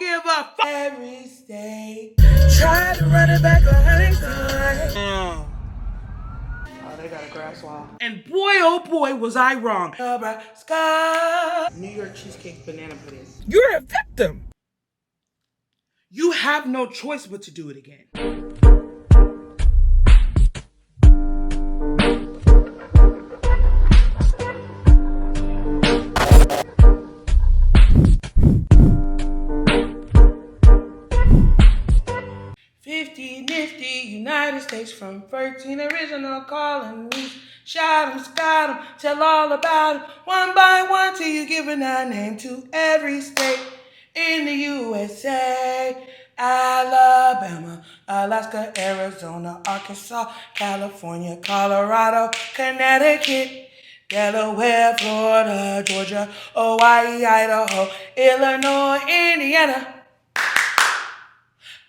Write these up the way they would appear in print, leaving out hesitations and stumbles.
give a fuck. Every state. Try to run it back 100 times. Oh, they got a grass wall. and boy, oh boy, was I wrong. Nebraska. New York cheesecake banana pudding. You're a victim. You have no choice but to do it again. Nifty United States from 13 original colonies. Shot 'em, scat 'em, tell all about 'em. One by one till you giving a name to every state in the USA. Alabama, Alaska, Arizona, Arkansas, California, Colorado, Connecticut, Delaware, Florida, Georgia, Hawaii, Idaho, Illinois, Indiana,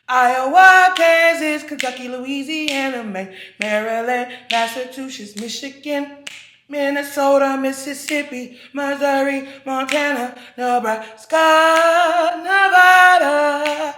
Iowa, Kansas, Kentucky, Louisiana, Maine, Maryland, Massachusetts, Michigan, Minnesota, Mississippi, Missouri, Montana, Nebraska, Nevada,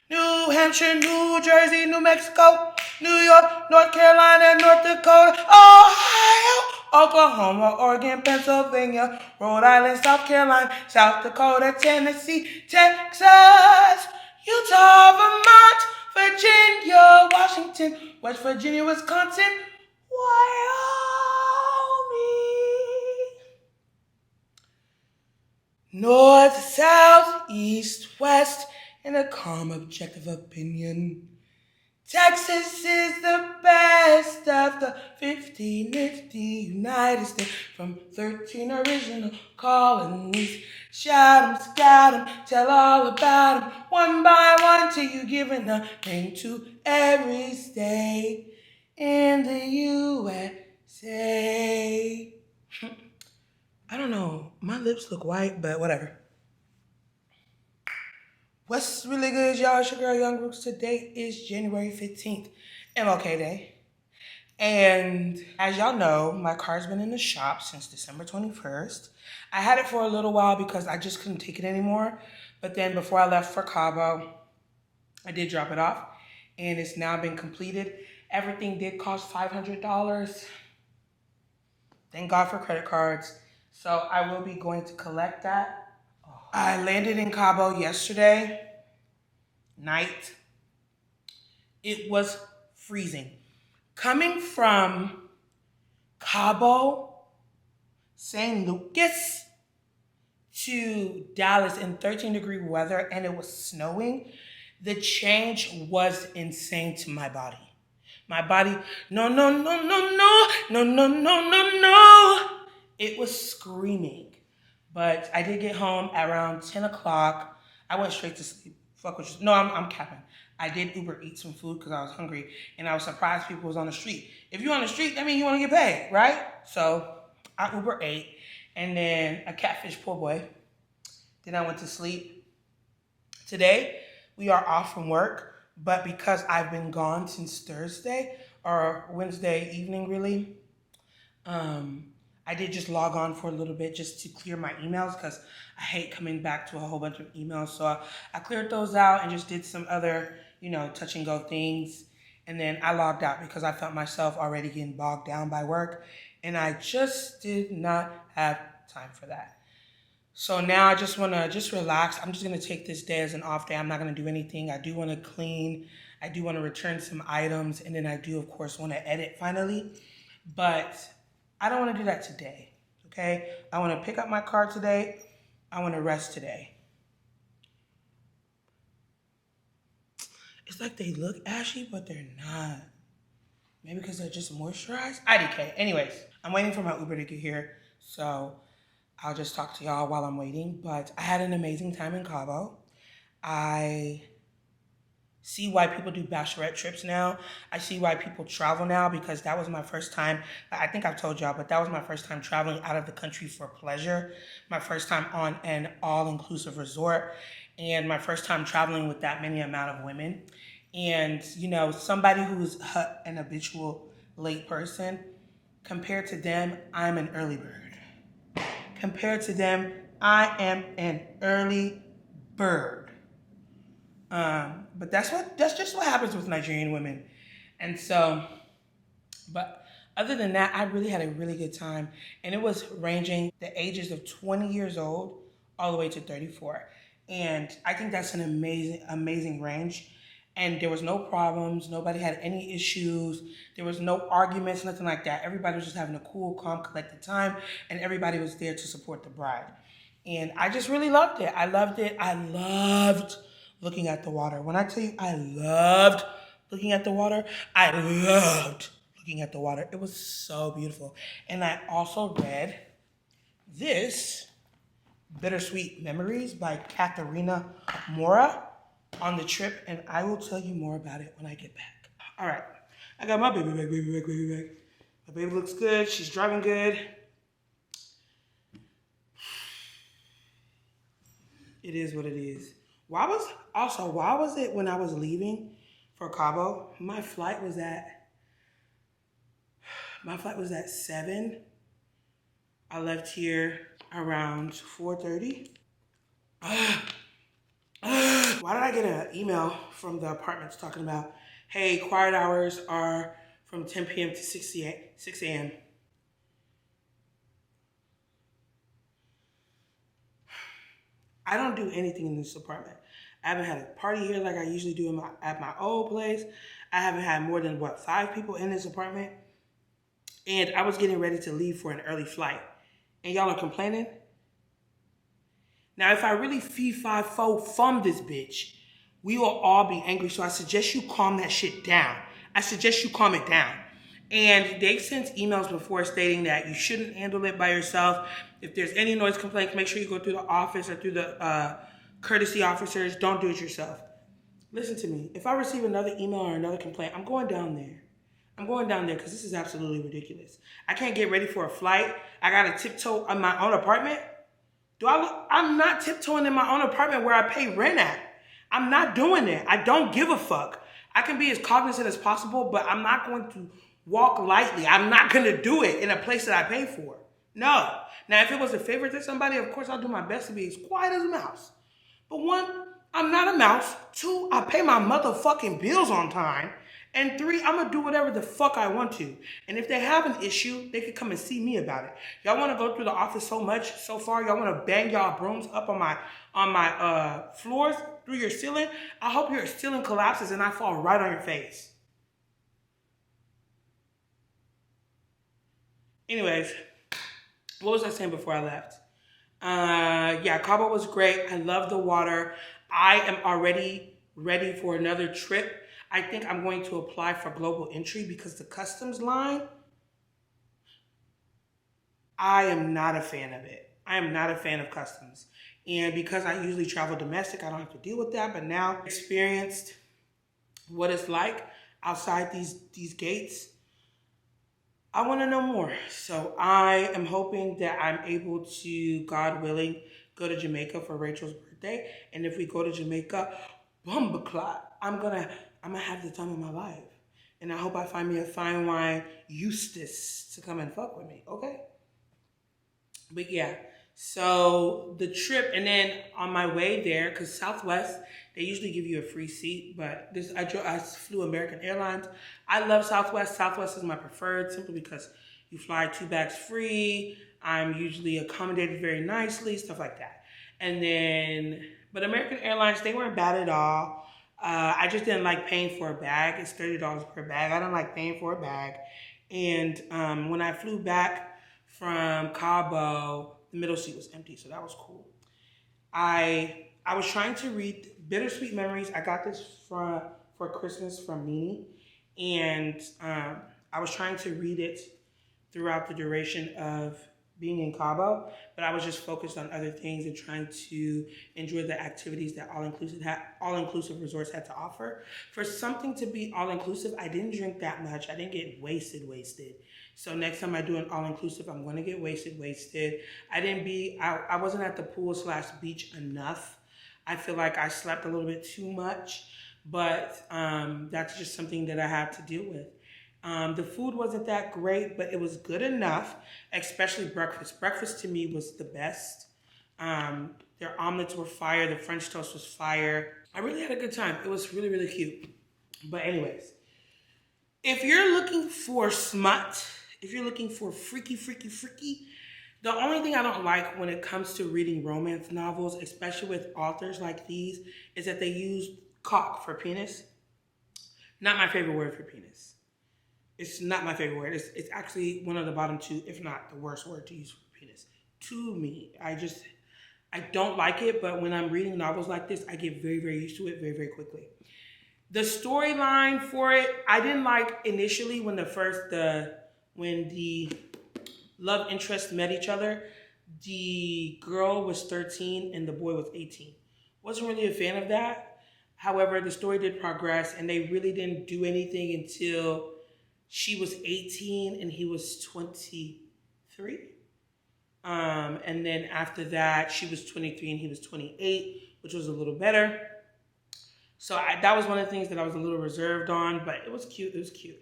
New Hampshire, New Jersey, New Mexico, New York, North Carolina, North Dakota, Ohio, Oklahoma, Oregon, Pennsylvania, Rhode Island, South Carolina, South Dakota, Tennessee, Texas, Utah, Vermont, Virginia, Washington, West Virginia, Wisconsin, Wyoming. North, south, east, west, in a calm, objective opinion. Texas is the best of the 50 nifty United States from 13 original colonies. Shout 'em, scout 'em, tell all about 'em, one by one till you giving a name to every state in the USA. I don't know, my lips look white, but whatever. What's really good, y'all? It's your girl, Young Rooks. Today is January 15th, MLK Day. And as y'all know, my car's been in the shop since December 21st. I had it for a little while because I just couldn't take it anymore. But then before I left for Cabo, I did drop it off. And it's now been completed. Everything did cost $500. Thank God for credit cards. So I will be going to collect that. I landed in Cabo yesterday night. It was freezing. Coming from Cabo, St. Lucas to Dallas in 13-degree weather and it was snowing, the change was insane to my body. My body, no. It was screaming. But I did get home around 10 o'clock. I went straight to sleep. Fuck with you. No, I'm capping. I did Uber eat some food because I was hungry. And I was surprised people was on the street. If you're on the street, that means you want to get paid, right? So I Uber ate. And then a catfish po' boy. Then I went to sleep. Today, we are off from work. But because I've been gone since Thursday, or Wednesday evening really, I did just log on for a little bit just to clear my emails because I hate coming back to a whole bunch of emails. So I cleared those out and just did some other, touch and go things. And then I logged out because I felt myself already getting bogged down by work. And I just did not have time for that. So now I just want to relax. I'm just going to take this day as an off day. I'm not going to do anything. I do want to clean. I do want to return some items. And then I do, of course, want to edit finally. But I don't want to do that today, okay? I want to pick up my car today. I want to rest today. It's like they look ashy, but they're not. Maybe because they're just moisturized? IDK. Anyways, I'm waiting for my Uber to get here, so I'll just talk to y'all while I'm waiting. But I had an amazing time in Cabo. I see why people do bachelorette trips now. I see why people travel now because that was my first time. I think I've told y'all, but that was my first time traveling out of the country for pleasure. My first time on an all-inclusive resort and my first time traveling with that many amount of women. And, somebody who's an habitual late person, compared to them, I'm an early bird. Compared to them, I am an early bird. But that's just what happens with Nigerian women. And so, but other than that, I really had a really good time. And it was ranging the ages of 20 years old all the way to 34. And I think that's an amazing range. And there was no problems. Nobody had any issues. There was no arguments, nothing like that. Everybody was just having a cool, calm, collected time. And everybody was there to support the bride. And I just really loved it. I loved it. I loved looking at the water. When I tell you I loved looking at the water, I loved looking at the water. It was so beautiful. And I also read this, Bittersweet Memories by Katharina Mora, on the trip, and I will tell you more about it when I get back. All right, I got my baby back. My baby looks good. She's driving good. It is what it is. Why was it when I was leaving for Cabo, my flight was at 7. I left here around 4:30. Why did I get an email from the apartments talking about, hey, quiet hours are from 10 p.m. to 6 a.m. I don't do anything in this apartment. I haven't had a party here like I usually do at my old place. I haven't had more than, 5 people in this apartment. And I was getting ready to leave for an early flight. And y'all are complaining? Now, if I really fee-fi-fo from this bitch, we will all be angry. So I suggest you calm that shit down. I suggest you calm it down. And they've sent emails before stating that you shouldn't handle it by yourself. If there's any noise complaints, make sure you go through the office or through the courtesy officers. Don't do it yourself. Listen to me. If I receive another email or another complaint, I'm going down there. I'm going down there because this is absolutely ridiculous. I can't get ready for a flight. I got to tiptoe in my own apartment. I'm not tiptoeing in my own apartment where I pay rent at. I'm not doing it. I don't give a fuck. I can be as cognizant as possible, but I'm not going to walk lightly. I'm not going to do it in a place that I pay for. No. Now, if it was a favor to somebody, of course, I'll do my best to be as quiet as a mouse. But 1, I'm not a mouse. 2, I pay my motherfucking bills on time. And 3, I'm going to do whatever the fuck I want to. And if they have an issue, they can come and see me about it. Y'all want to go through the office so much so far? Y'all want to bang y'all brooms up on my floors through your ceiling? I hope your ceiling collapses and I fall right on your face. Anyways, what was I saying before I left? Yeah, Cabo was great. I love the water. I am already ready for another trip. I think I'm going to apply for global entry because the customs line, I am not a fan of it. I am not a fan of customs. And because I usually travel domestic, I don't have to deal with that. But now I've experienced what it's like outside these gates, I want to know more. So I am hoping that I'm able to, God willing, go to Jamaica for Rachel's birthday. And if we go to Jamaica, bumbaclot, I'm gonna have the time of my life. And I hope I find me a fine wine Eustace to come and fuck with me, okay? But yeah, so the trip, and then on my way there, because Southwest, they usually give you a free seat, but I flew American Airlines. I love Southwest. Southwest is my preferred simply because you fly 2 bags free. I'm usually accommodated very nicely, stuff like that. And then, but American Airlines, they weren't bad at all. I just didn't like paying for a bag. It's $30 per bag. I don't like paying for a bag. And when I flew back from Cabo, the middle seat was empty, so that was cool. I was trying to read Bittersweet Memories. I got this for Christmas from Nene, and I was trying to read it throughout the duration of being in Cabo, but I was just focused on other things and trying to enjoy the activities that all-inclusive resorts had to offer. For something to be all-inclusive, I didn't drink that much. I didn't get wasted. So next time I do an all-inclusive, I'm going to get wasted. I wasn't at the pool/beach enough. I feel like I slept a little bit too much, but that's just something that I had to deal with. The food wasn't that great, but it was good enough, especially breakfast. Breakfast to me was the best. Their omelets were fire. The French toast was fire. I really had a good time. It was really, really cute. But anyways, if you're looking for smut, if you're looking for freaky, freaky, freaky, the only thing I don't like when it comes to reading romance novels, especially with authors like these, is that they use cock for penis. Not my favorite word for penis. It's not my favorite word. It's actually one of the bottom two, if not the worst word to use for penis. To me, I don't like it, but when I'm reading novels like this, I get very, very used to it very, very quickly. The storyline for it, I didn't like initially when when the love interests met each other. The girl was 13 and the boy was 18. Wasn't really a fan of that. However, the story did progress and they really didn't do anything until she was 18 and he was 23. And then after that, she was 23 and he was 28, which was a little better. So that was one of the things that I was a little reserved on, but it was cute. It was cute.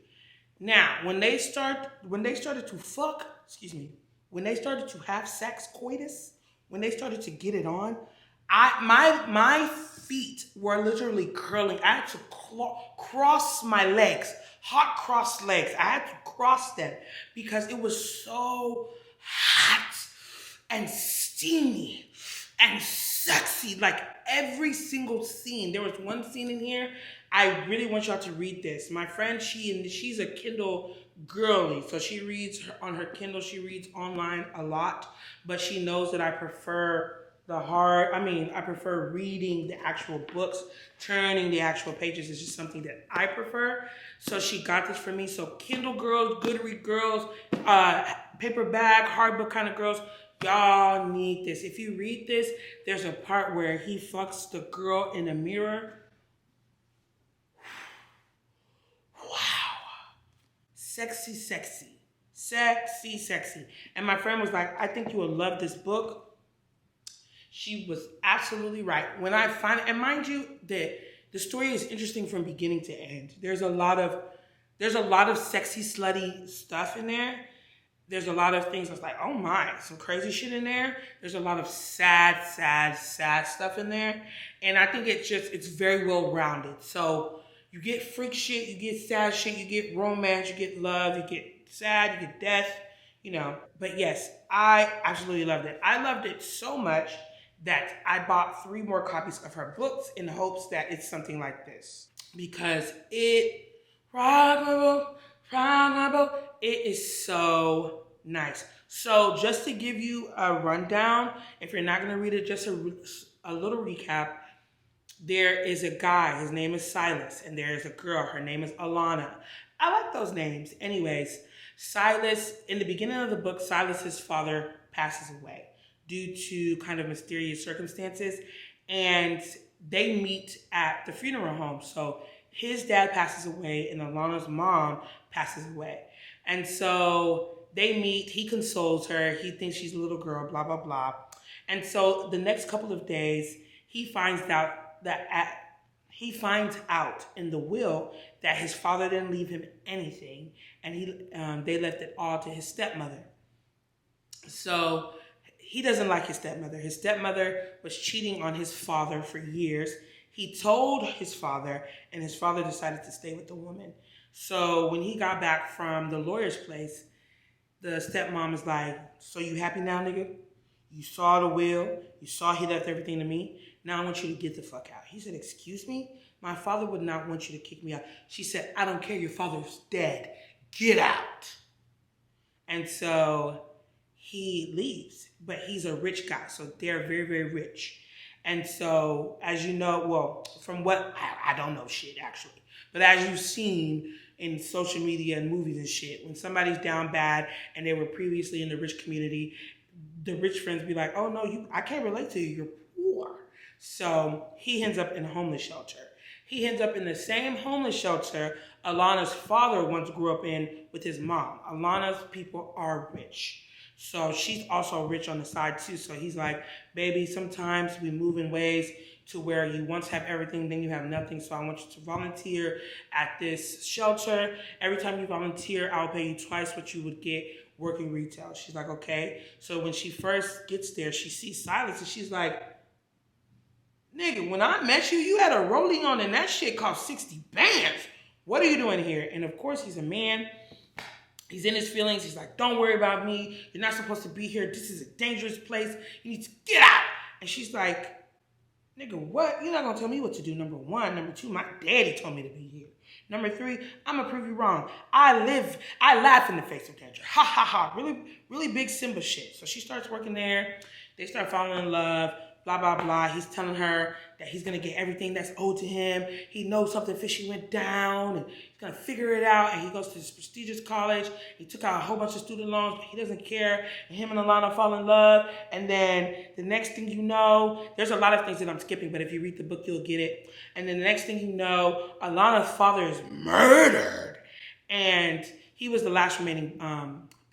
Now, when they started to fuck, when they started to have sex, coitus, when they started to get it on, my feet were literally curling. I had to cross my legs, hot cross legs. I had to cross them because it was so hot and steamy and sexy. Like every single scene. There was one scene in here. I really want y'all to read this. My friend, she's a Kindle girly, so she reads on her Kindle. She reads online a lot, but she knows that I prefer I prefer reading the actual books. Turning the actual pages is just something that I prefer. So she got this for me. So Kindle girls, Goodread girls, paperback, hardbook kind of girls, y'all need this. If you read this, there's a part where he fucks the girl in a mirror. Wow. Sexy, sexy. Sexy, sexy. And my friend was like, I think you will love this book. She was absolutely right. When I find it, and mind you, that the story is interesting from beginning to end. There's a lot of sexy, slutty stuff in there. There's a lot of things that's like, oh my, some crazy shit in there. There's a lot of sad, sad, sad stuff in there. And I think it's very well rounded. So you get freak shit, you get sad shit, you get romance, you get love, you get sad, you get death, But yes, I absolutely loved it. I loved it so much that I bought 3 more copies of her books in hopes that it's something like this. Because it is so nice. So just to give you a rundown, if you're not going to read it, just a little recap. There is a guy, his name is Silas, and there is a girl, her name is Alana. I like those names. Anyways, Silas, in the beginning of the book, Silas's father passes away due to kind of mysterious circumstances, and they meet at the funeral home. So his dad passes away and Alana's mom passes away. And so they meet, he consoles her, he thinks she's a little girl, blah, blah, blah. And so the next couple of days, he finds out in the will that his father didn't leave him anything, and they left it all to his stepmother. So he doesn't like his stepmother. His stepmother was cheating on his father for years. He told his father, and his father decided to stay with the woman. So when he got back from the lawyer's place, the stepmom is like, so you happy now, nigga? You saw the will. You saw he left everything to me. Now I want you to get the fuck out. He said, excuse me? My father would not want you to kick me out. She said, I don't care. Your father's dead. Get out. And so he leaves, but he's a rich guy. So they're very, very rich. And so, as you know, well, from what, I don't know shit actually, but as you've seen in social media and movies and shit, when somebody's down bad and they were previously in the rich community, the rich friends be like, oh no, I can't relate to you, you're poor. So he ends up in a homeless shelter. He ends up in the same homeless shelter Alana's father once grew up in with his mom. Alana's people are rich. So she's also rich on the side too. So he's like, baby, sometimes we move in ways to where you once have everything, then you have nothing. So I want you to volunteer at this shelter. Every time you volunteer, I'll pay you twice what you would get working retail. She's like, okay. So when she first gets there, she sees Silas and she's like, nigga, when I met you, you had a rolling on and that shit cost 60 bands. What are you doing here? And of course, he's a man. He's in his feelings. He's like, don't worry about me. You're not supposed to be here. This is a dangerous place. You need to get out. And she's like, nigga, what? You're not going to tell me what to do, number one. Number two, my daddy told me to be here. Number three, I'm going to prove you wrong. I laugh in the face of danger. Ha, ha, ha. Really, really big Simba shit. So she starts working there. They start falling in love. Blah, blah, blah. He's telling her that he's going to get everything that's owed to him. He knows something fishy went down, and he's going to figure it out. And he goes to this prestigious college. He took out a whole bunch of student loans, but he doesn't care. And him and Alana fall in love. And then the next thing you know, there's a lot of things that I'm skipping, but if you read the book, you'll get it. And then the next thing you know, Alana's father is murdered. And he was the last remaining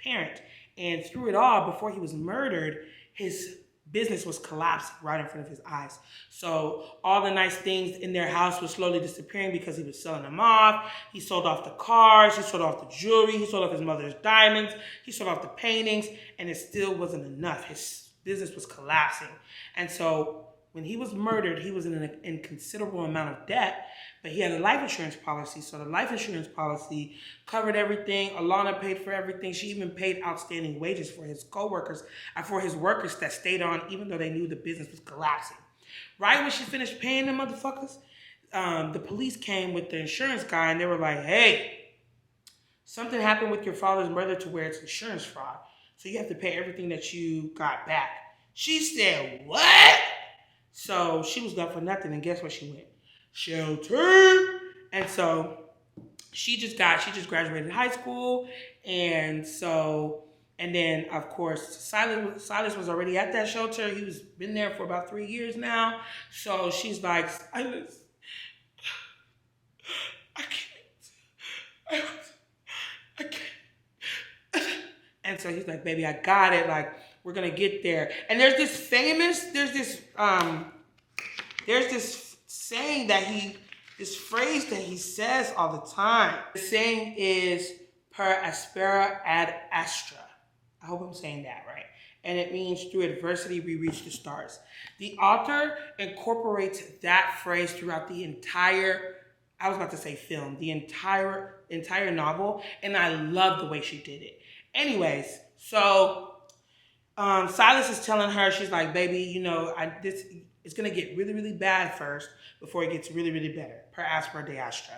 parent. And through it all, before he was murdered, his business was collapsing right in front of his eyes. So all the nice things in their house were slowly disappearing because he was selling them off. He sold off the cars, he sold off the jewelry, he sold off his mother's diamonds, he sold off the paintings, and it still wasn't enough. His business was collapsing. And so when he was murdered, he was in considerable amount of debt, but he had a life insurance policy. So the life insurance policy covered everything. Alana paid for everything. She even paid outstanding wages for his coworkers and for his workers that stayed on, even though they knew the business was collapsing. Right when she finished paying them motherfuckers, the police came with the insurance guy and they were like, hey, something happened with your father's murder to where it's insurance fraud. So you have to pay everything that you got back. She said, what? So she was left for nothing, and guess where she went? Shelter. And so she just graduated high school, and then of course Silas was already at that shelter. He was been there for about 3 years now. So she's like, Silas, I can't. And so he's like, baby, I got it. Like, we're gonna get there. And there's this saying this phrase that he says all the time. The saying is per aspera ad astra. I hope I'm saying that right. And it means through adversity we reach the stars. The author incorporates that phrase throughout the entire, I was about to say film, the entire novel, and I love the way she did it. Anyways, so Silas is telling her, she's like, baby, you know, it's going to get really, really bad first before it gets really, really better, per aspera de astra.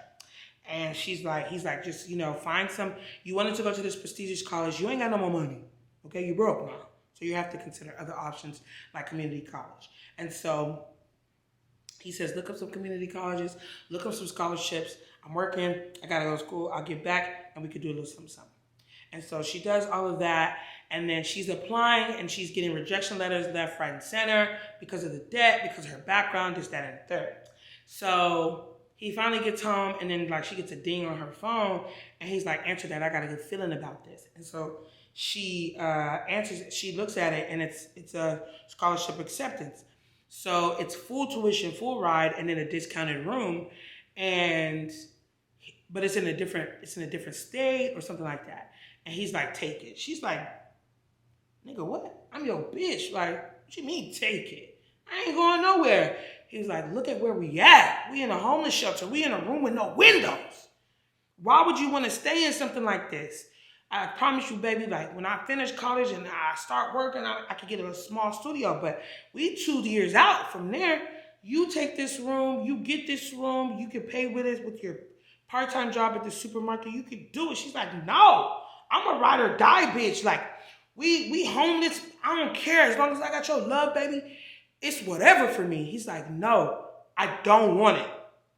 And he's like, just, you know, find some, you wanted to go to this prestigious college, you ain't got no more money, okay? You broke now. So you have to consider other options like community college. And so he says, look up some community colleges, look up some scholarships. I'm working, I got to go to school, I'll get back, and we could do a little something. And so she does all of that, and then she's applying, and she's getting rejection letters left, right, and center because of the debt, because of her background, this, that, and the third. So he finally gets home, and then like she gets a ding on her phone, and he's like, answer that, I got a good feeling about this. And so she answers it, she looks at it, and it's a scholarship acceptance. So it's full tuition, full ride, and then a discounted room, but it's in a different state or something like that. And he's like, take it. She's like, nigga, what? I'm your bitch. Like, what you mean take it? I ain't going nowhere. He's like, look at where we at. We in a homeless shelter. We in a room with no windows. Why would you want to stay in something like this? I promise you, baby, like when I finish college and I start working, I could get a small studio, but we 2 years out from there. You take this room, you get this room, you can pay with it with your part-time job at the supermarket. You could do it. She's like, no. I'm a ride or die bitch. Like, we homeless. I don't care. As long as I got your love, baby, it's whatever for me. He's like, no, I don't want it.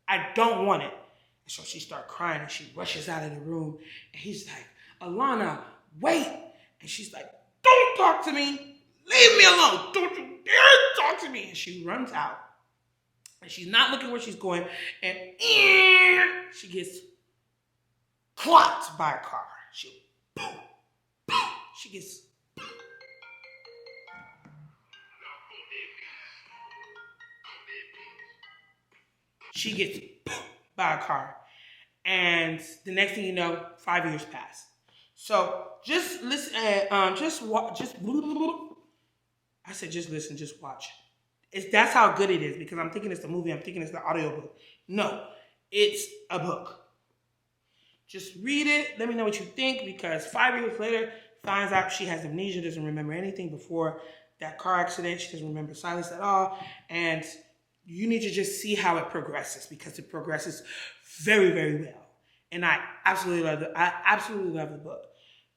I don't want it. And so she starts crying and she rushes out of the room. And he's like, Alana, wait. And she's like, don't talk to me. Leave me alone. Don't you dare talk to me. And she runs out. And she's not looking where she's going. And she gets clocked by a car. She gets by a car. And the next thing you know, 5 years pass. So just listen, I said just listen, just watch. That's how good it is, because I'm thinking it's the movie, I'm thinking it's the audiobook. No, it's a book. Just read it. Let me know what you think, because 5 years later, finds out she has amnesia, doesn't remember anything before that car accident. She doesn't remember silence at all. And you need to just see how it progresses, because it progresses very, very well. And I absolutely love it. I absolutely love the book.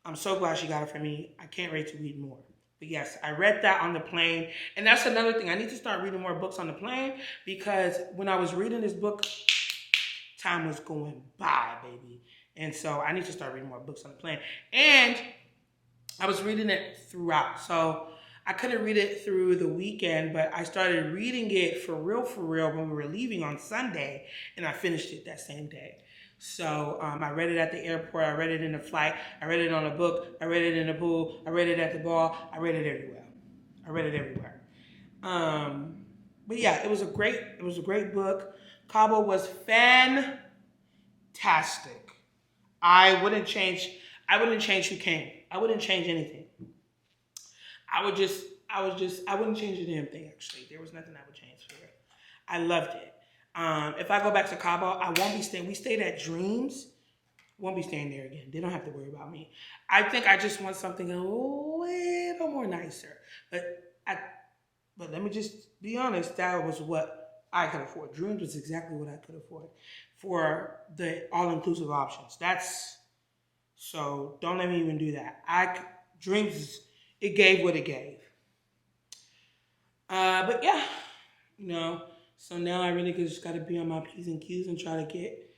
I'm so glad she got it for me. I can't wait to read more. But yes, I read that on the plane. And that's another thing. I need to start reading more books on the plane, because when I was reading this book, time was going by, baby. And so I need to start reading more books on the plane. And I was reading it throughout. So I couldn't read it through the weekend, but I started reading it for real, when we were leaving on Sunday. And I finished it that same day. So I read it at the airport, I read it in the flight, I read it on a book, I read it in the pool, I read it at the bar, I read it everywhere. But yeah, it was a great book. Cabo was fantastic. I wouldn't change who came. I wouldn't change anything. I wouldn't change a damn thing, actually. There was nothing I would change for it. I loved it. If I go back to Cabo, I won't be staying. We stayed at Dreams. Won't be staying there again. They don't have to worry about me. I think I just want something a little more nicer. But let me just be honest. That was what I could afford. Dreams was exactly what I could afford for the all-inclusive options. So don't let me even do that. Dreams, it gave what it gave. But yeah, so now I really just got to be on my P's and Q's and try to get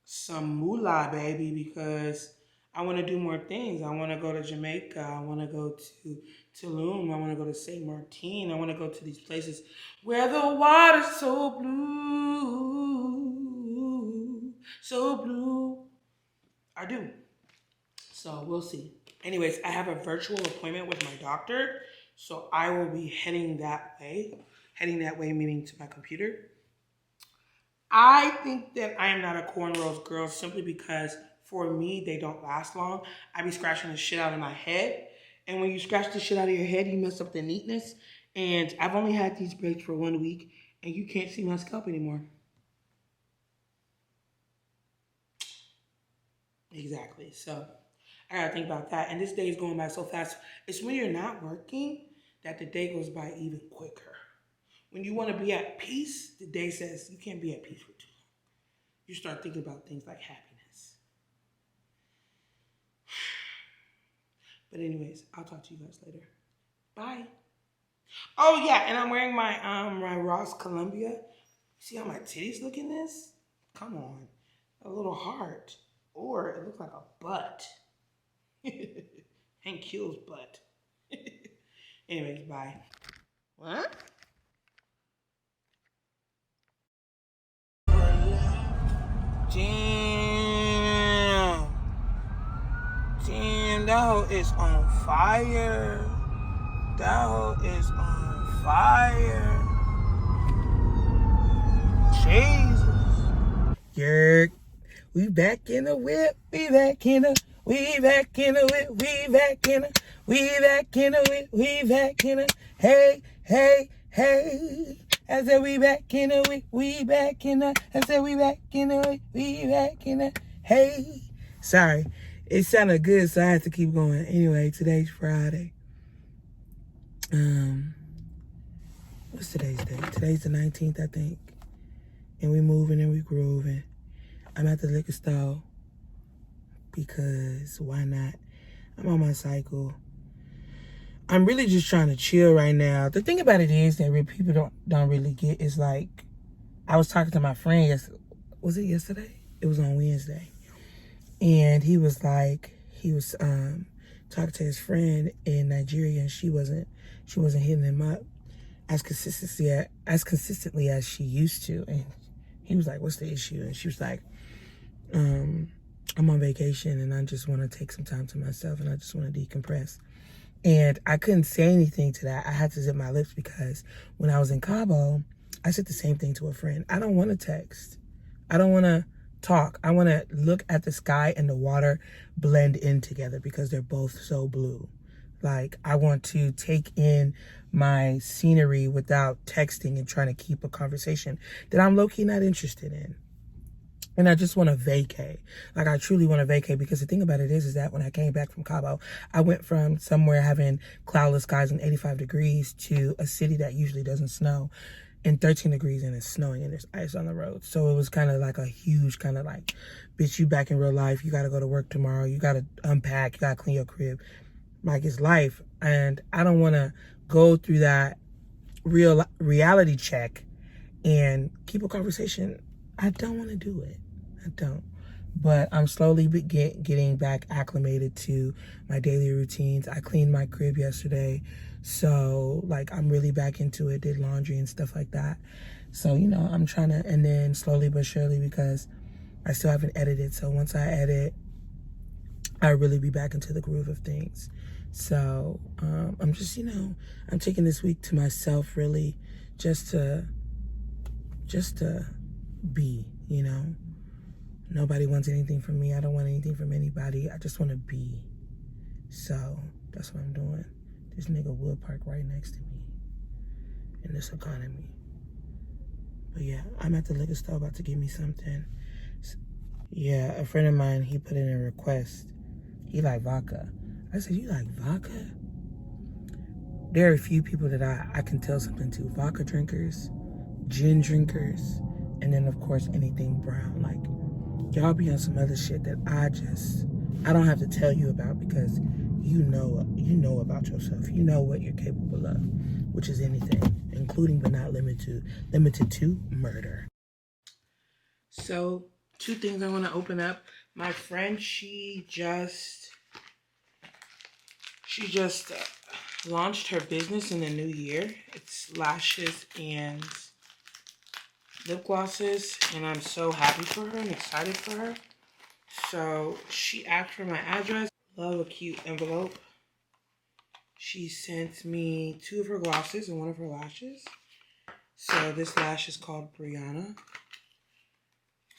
some moolah, baby, because I want to do more things. I want to go to Jamaica. I want to go to Tulum. I want to go to St. Martin. I want to go to these places where the water's so blue, so blue. I do. So we'll see. Anyways, I have a virtual appointment with my doctor, so I will be heading that way. Heading that way, meaning to my computer. I think that I am not a cornrows girl, simply because for me, they don't last long. I be scratching the shit out of my head. And when you scratch the shit out of your head, you mess up the neatness. And I've only had these braids for 1 week, and you can't see my scalp anymore. Exactly. So I gotta think about that. And this day is going by so fast. It's when you're not working that the day goes by even quicker. When you want to be at peace, the day says you can't be at peace for too long. You start thinking about things like happiness. But anyways, I'll talk to you guys later. Bye. Oh yeah, and I'm wearing my my Ross Columbia. See how my titties look in this? Come on. A little heart. Or it looks like a butt. Hank Hill's butt. Anyways, bye. What? Damn, that hoe is on fire. That hoe is on fire. Jesus. Yerk. We back in the whip. We back in the whip. We back in the whip. We back in the We back in the Hey, hey, hey. I said we back in the week, we back in the, I said we back in the week, we back in the, hey. Sorry, it sounded good, so I had to keep going. Anyway, today's Friday. What's today's date? Today's the 19th, I think. And we moving and we grooving. I'm at the liquor store because why not? I'm on my cycle. I'm really just trying to chill right now. The thing about it is that people don't really get is like, I was talking to my friend, was it yesterday? It was on Wednesday. And he was talking to his friend in Nigeria, and she wasn't hitting him up as consistently as she used to. And he was like, what's the issue? And she was like, I'm on vacation and I just want to take some time to myself and I just want to decompress. And I couldn't say anything to that. I had to zip my lips because when I was in Cabo, I said the same thing to a friend. I don't want to text. I don't want to talk. I want to look at the sky and the water blend in together because they're both so blue. Like, I want to take in my scenery without texting and trying to keep a conversation that I'm low-key not interested in. And I just want to vacay. Like, I truly want to vacay, because the thing about it is that when I came back from Cabo, I went from somewhere having cloudless skies and 85 degrees to a city that usually doesn't snow and 13 degrees and it's snowing and there's ice on the road. So it was kind of like a huge kind of like, bitch, you back in real life. You got to go to work tomorrow. You got to unpack. You got to clean your crib. Like, it's life. And I don't want to go through that reality check and keep a conversation. I don't want to do it. I don't. But I'm slowly getting back acclimated to my daily routines. I cleaned my crib yesterday. So, like, I'm really back into it. Did laundry and stuff like that. So, you know, I'm trying to, and then slowly but surely, because I still haven't edited. So once I edit, I'll really be back into the groove of things. So, I'm just, you know, I'm taking this week to myself, really, just to be, you know. Nobody wants anything from me. I don't want anything from anybody. I just want to be. So that's what I'm doing. This nigga would park right next to me in this economy. But yeah, I'm at the liquor store about to give me something. Yeah, a friend of mine, he put in a request. He like vodka. I said, you like vodka? There are a few people that I can tell something to. Vodka drinkers, gin drinkers, and then of course anything brown. Like, y'all be on some other shit that I don't have to tell you about, because you know about yourself. You know what you're capable of, which is anything, including but not limited to murder. So, two things I want to open up. My friend, she just launched her business in the new year. It's lashes and lip glosses, and I'm so happy for her and excited for her. So she asked for my address. Love a cute envelope. She sent me 2 of her glosses and 1 of her lashes. So this lash is called Brianna.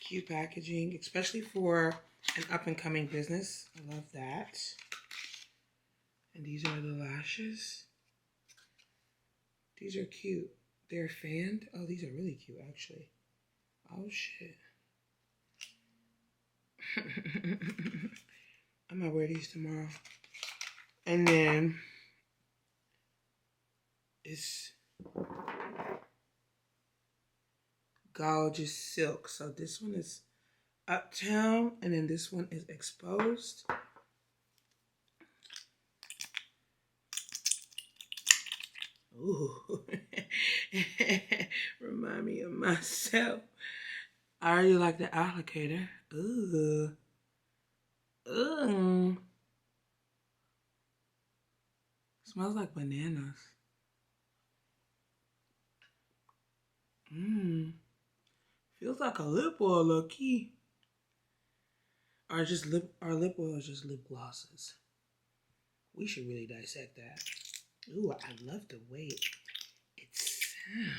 Cute packaging, especially for an up-and-coming business. I love that. And these are the lashes. These are cute. They're fanned. Oh, these are really cute, actually. Oh, shit. I might wear these tomorrow. And then it's gorgeous silk. So this one is Uptown, and then this one is Exposed. Ooh. Remind me of myself. I already like the alligator. Ooh. Ooh. Smells like bananas. Mmm. Feels like a lip oil, low key. Or lip oil is just lip glosses. We should really dissect that. Ooh, I love the way it sounds.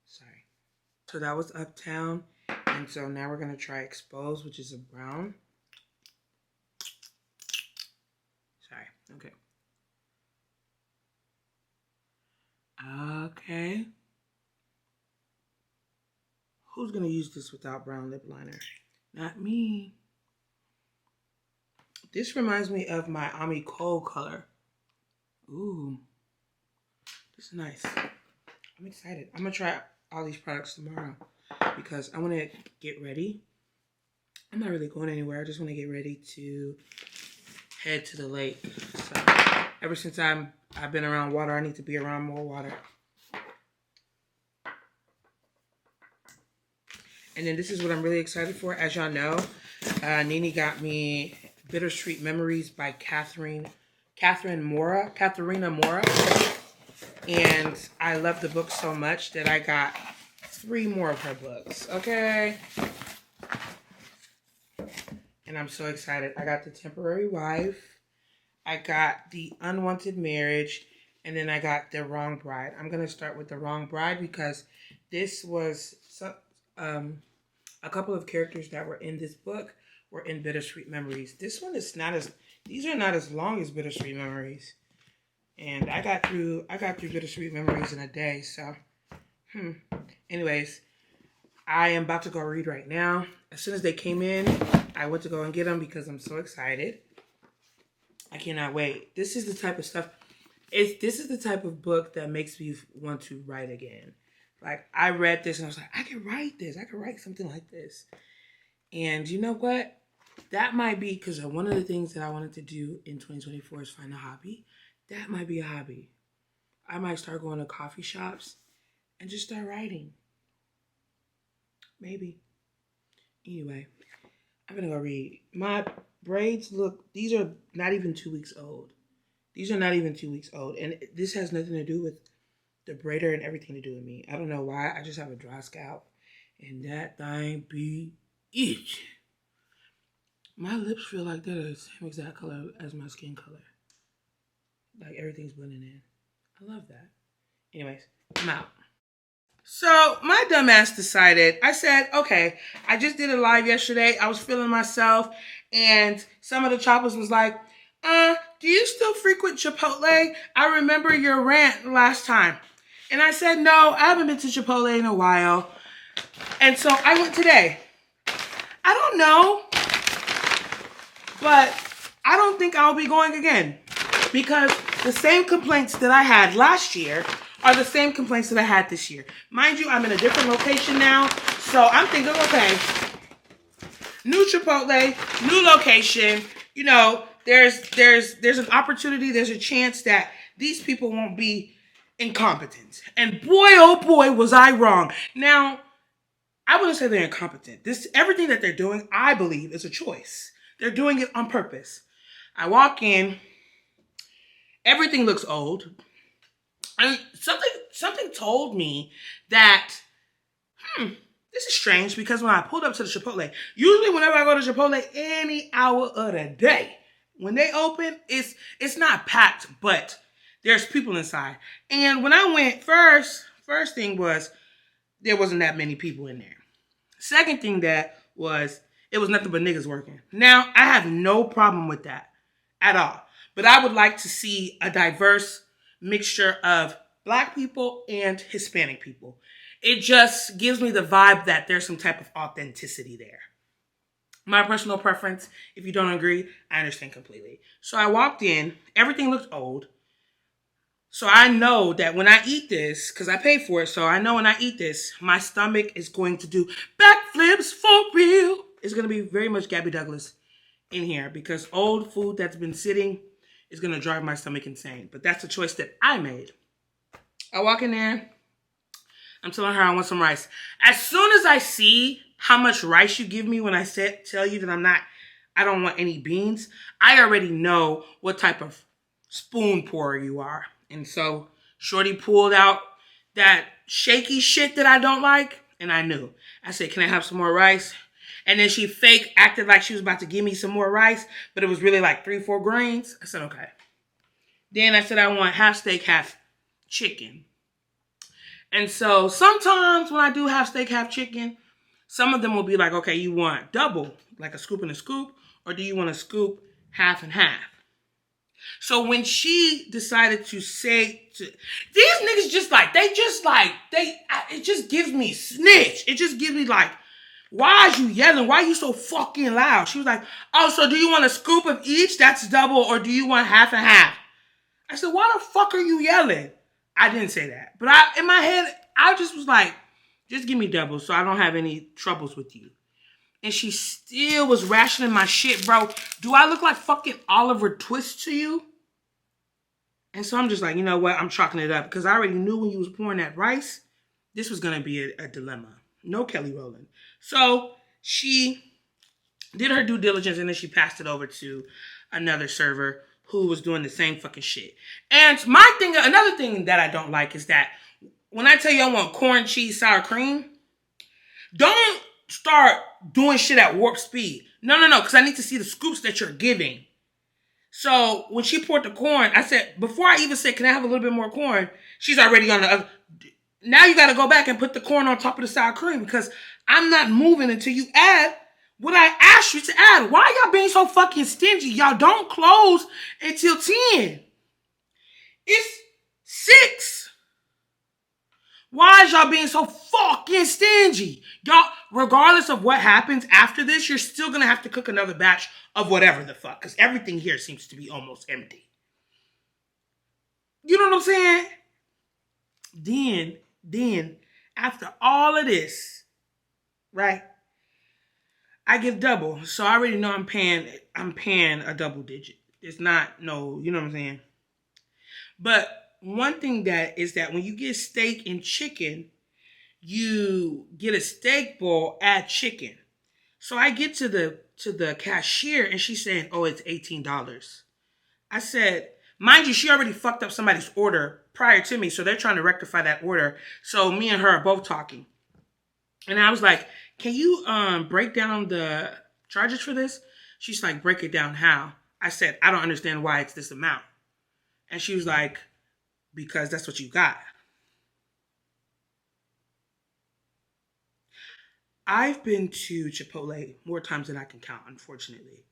Sorry. So that was Uptown. And so now we're going to try Exposed, which is a brown. Sorry. Okay. Okay. Who's going to use this without brown lip liner? Not me. This reminds me of my Ami Cole color. Ooh. This is nice. I'm excited. I'm going to try all these products tomorrow because I want to get ready. I'm not really going anywhere. I just want to get ready to head to the lake. So ever since I've been around water, I need to be around more water. And then this is what I'm really excited for. As y'all know, Nene got me Bittersweet Memories by Katharina Mora. And I love the book so much that I got 3 more of her books, okay? And I'm so excited. I got The Temporary Wife. I got The Unwanted Marriage. And then I got The Wrong Bride. I'm going to start with The Wrong Bride because this was A couple of characters that were in this book were in Bittersweet Memories. This one is not as, these are not as long as Bittersweet Memories. And I got through Bittersweet Memories in a day, so anyways, I am about to go read right now. As soon as they came in, I went to go and get them because I'm so excited. I cannot wait. This is the type of stuff, this is the type of book that makes me want to write again. Like, I read this and I was like, I can write this. I can write something like this. And you know what? That might be, because one of the things that I wanted to do in 2024 is find a hobby. That might be a hobby. I might start going to coffee shops and just start writing. Maybe. Anyway, I'm going to go read. My braids look, these are not even 2 weeks old. These are not even 2 weeks old. And this has nothing to do with the braider and everything to do with me. I don't know why. I just have a dry scalp. And that thing be itch. My lips feel like they're the same exact color as my skin color. Like everything's blending in. I love that. Anyways, I'm out. So my dumbass decided, I said, okay, I just did a live yesterday. I was feeling myself. And some of the Choppas was like, do you still frequent Chipotle? I remember your rant last time. And I said, no, I haven't been to Chipotle in a while. And so I went today. I don't know, but I don't think I'll be going again because the same complaints that I had last year are the same complaints that I had this year. Mind you, I'm in a different location now, so I'm thinking, okay, new Chipotle, new location. You know, there's an opportunity, there's a chance that these people won't be incompetent. And boy, oh boy, was I wrong. Now, I wouldn't say they're incompetent. Everything that they're doing, I believe, is a choice. They're doing it on purpose. I walk in, everything looks old. And something told me that, this is strange because when I pulled up to the Chipotle, usually whenever I go to Chipotle, any hour of the day, when they open, it's not packed, but there's people inside. And when I went first thing was, there wasn't that many people in there. Second thing that was, it was nothing but niggas working. Now, I have no problem with that at all. But I would like to see a diverse mixture of Black people and Hispanic people. It just gives me the vibe that there's some type of authenticity there. My personal preference, if you don't agree, I understand completely. So I walked in, everything looked old. So I know that when I eat this, because I paid for it, so I know when I eat this, my stomach is going to do backflips for real. It's going to be very much Gabby Douglas in here because old food that's been sitting is going to drive my stomach insane. But that's a choice that I made. I walk in there. I'm telling her I want some rice. As soon as I see how much rice you give me when I tell you that I don't want any beans, I already know what type of spoon pourer you are. And so Shorty pulled out that shaky shit that I don't like, and I knew. I said, can I have some more rice? And then she fake acted like she was about to give me some more rice, but it was really like 3-4 grains. I said, okay. Then I said, I want half steak, half chicken. And so sometimes when I do half steak, half chicken, some of them will be like, okay, you want double, like a scoop and a scoop, or do you want a scoop, half and half? So when she decided to say, these niggas it just gives me snitch. It just gives me like, why is you yelling? Why are you so fucking loud? She was like, oh, so do you want a scoop of each? That's double. Or do you want half and half? I said, why the fuck are you yelling? I didn't say that. But in my head, I just was like, just give me double so I don't have any troubles with you. And she still was rationing my shit, bro. Do I look like fucking Oliver Twist to you? And so I'm just like, you know what? I'm chalking it up. Because I already knew when you was pouring that rice, this was going to be a dilemma. No Kelly Rowland. So she did her due diligence and then she passed it over to another server who was doing the same fucking shit. And another thing that I don't like is that when I tell you I want corn, cheese, sour cream, don't start doing shit at warp speed. No, because I need to see the scoops that you're giving. So when she poured the corn, I said, before I even said, can I have a little bit more corn? She's already on the other. Now you got to go back and put the corn on top of the sour cream because I'm not moving until you add what I asked you to add. Why y'all being so fucking stingy? Y'all don't close until 10. It's 6. Why is y'all being so fucking stingy? Y'all, regardless of what happens after this, you're still gonna have to cook another batch of whatever the fuck, because everything here seems to be almost empty. You know what I'm saying? Then, after all of this, right? I get double. So I already know I'm paying a double digit. It's not no, you know what I'm saying? But one thing that is that when you get steak and chicken, you get a steak bowl, add chicken. So I get to the cashier and she's saying, "Oh, it's $18." I said, mind you, she already fucked up somebody's order prior to me, so they're trying to rectify that order. So me and her are both talking. And I was like, "Can you break down the charges for this?" She's like, "Break it down how?" I said, "I don't understand why it's this amount." And she was like, "Because that's what you got." I've been to Chipotle more times than I can count, unfortunately.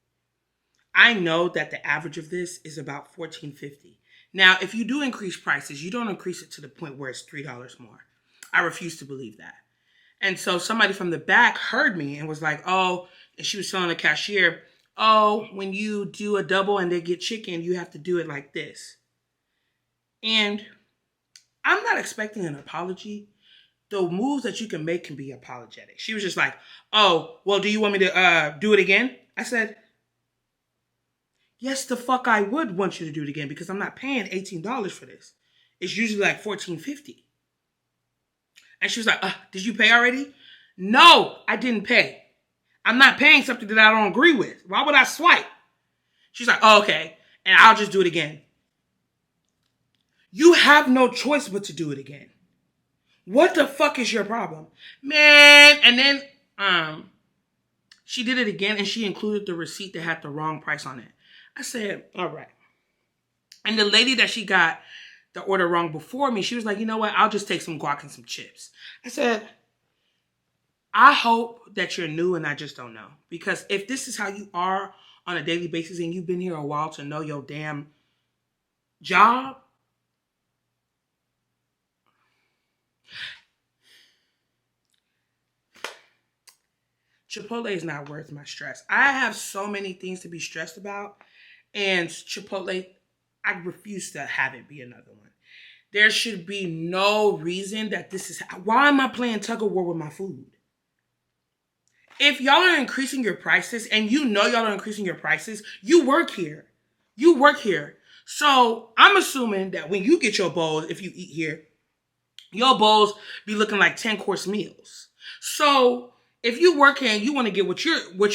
I know that the average of this is about $14.50. Now, if you do increase prices, you don't increase it to the point where it's $3 more. I refuse to believe that. And so somebody from the back heard me and was like, "Oh," and she was telling the cashier, "Oh, when you do a double and they get chicken, you have to do it like this." And I'm not expecting an apology. The moves that you can make can be apologetic. She was just like, "Oh, well, do you want me to do it again?" I said, "Yes, the fuck I would want you to do it again, because I'm not paying $18 for this. It's usually like $14.50. And she was like, "Did you pay already?" "No, I didn't pay. I'm not paying something that I don't agree with. Why would I swipe?" She's like, "Oh, okay. And I'll just do it again." You have no choice but to do it again. What the fuck is your problem? Man, and then she did it again and she included the receipt that had the wrong price on it. I said, "All right." And the lady that she got the order wrong before me, she was like, "You know what? I'll just take some guac and some chips." I said, "I hope that you're new and I just don't know. Because if this is how you are on a daily basis and you've been here a while to know your damn job, Chipotle is not worth my stress. I have so many things to be stressed about, and Chipotle, I refuse to have it be another one. There should be no reason that this is... Why am I playing tug of war with my food? If y'all are increasing your prices, and you know y'all are increasing your prices, you work here. You work here. So I'm assuming that when you get your bowls, if you eat here, your bowls be looking like 10-course meals. So if you work here and you want to get what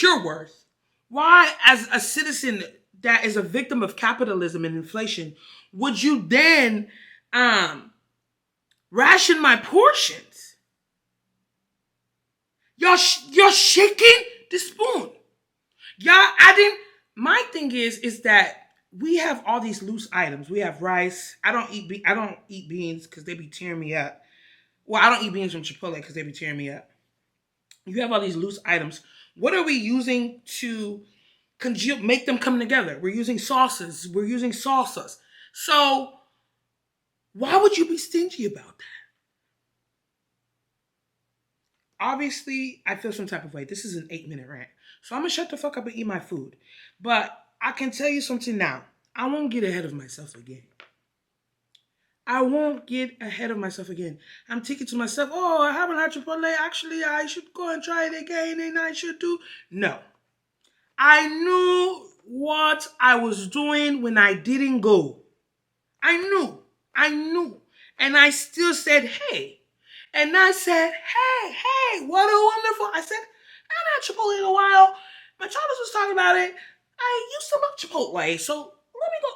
you're worth, why, as a citizen that is a victim of capitalism and inflation, would you then ration my portions? Y'all shaking the spoon. My thing is that we have all these loose items. We have rice. I don't eat beans because they be tearing me up. Well, I don't eat beans from Chipotle because they be tearing me up. You have all these loose items. What are we using to make them come together? We're using sauces. We're using salsas. So why would you be stingy about that? Obviously, I feel some type of way. This is an 8-minute rant. So I'm going to shut the fuck up and eat my food. But I can tell you something now. I won't get ahead of myself again. I won't get ahead of myself again. I'm thinking to myself, "Oh, I haven't had Chipotle. Actually, I should go and try it again and I should do..." No. I knew what I was doing when I didn't go. I knew. And I still said, "Hey." And I said, hey, what a wonderful... I said, "I haven't had Chipotle in a while. My Choppas was talking about it. I used to love Chipotle, so let me go."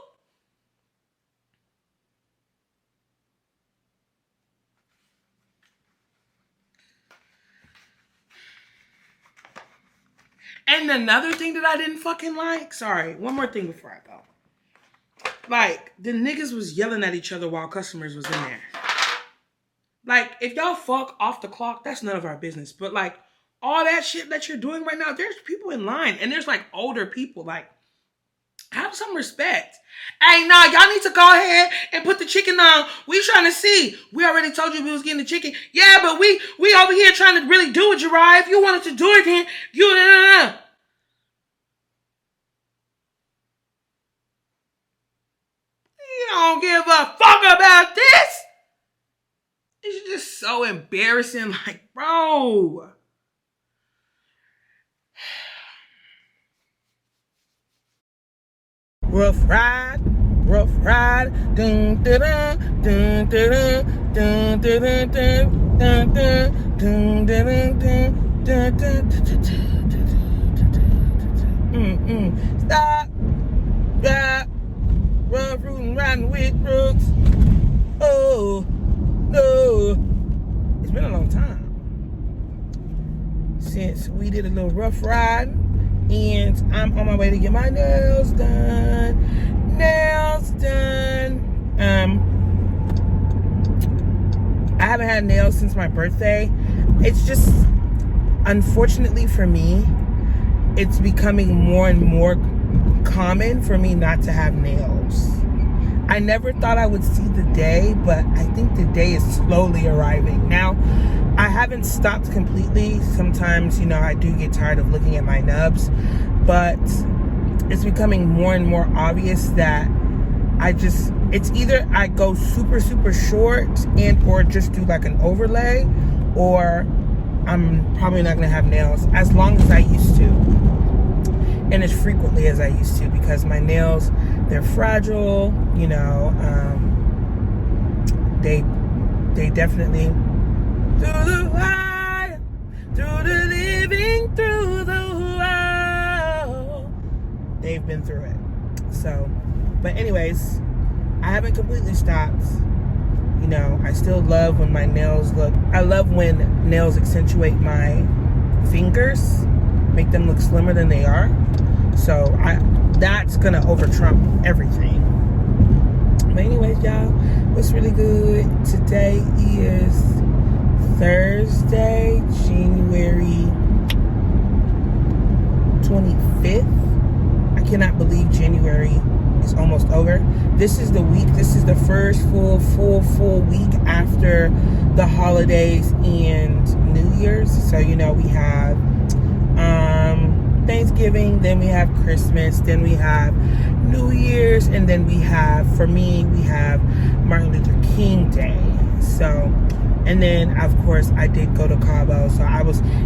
And another thing that I didn't fucking like... Sorry, one more thing before I go. Like, the niggas was yelling at each other while customers was in there. Like, if y'all fuck off the clock, that's none of our business. But, like, all that shit that you're doing right now, there's people in line, and there's like older people. Like, have some respect. Hey, nah, y'all need to go ahead and put the chicken on. We trying to see. We already told you we was getting the chicken. Yeah, but we over here trying to really do it, Jariah. If you wanted to do it, then you You don't give a fuck about this. It's just so embarrassing. Like, bro. Rough ride, dun dun dun dun dun dun dun dun dun dun dun dun. Stop, stop, rough rootin' riding with Brooks. Oh no, it's been a long time since we did a little rough ride. And I'm on my way to get my nails done. I haven't had nails since my birthday. It's just, unfortunately for me, it's becoming more and more common for me not to have nails. I never thought I would see the day, but I think the day is slowly arriving. Now, I haven't stopped completely. Sometimes, I do get tired of looking at my nubs, but it's becoming more and more obvious that it's either I go super, super short or just do like an overlay, or I'm probably not gonna have nails as long as I used to, and as frequently as I used to, because my nails, they're fragile, they definitely, through the fire, through the living, through the wall, they've been through it. So, but anyways, I haven't completely stopped. I still love when my nails I love when nails accentuate my fingers, make them look slimmer than they are. So that's gonna over trump everything. But anyways, y'all, what's really good? Today is Thursday, January 25th. I cannot believe January is almost over. This is the week. This is the first full week after the holidays and New Year's. So we have Thanksgiving, then we have Christmas, then we have New Year's, and then we have Martin Luther King Day. So, and then of course I did go to Cabo, so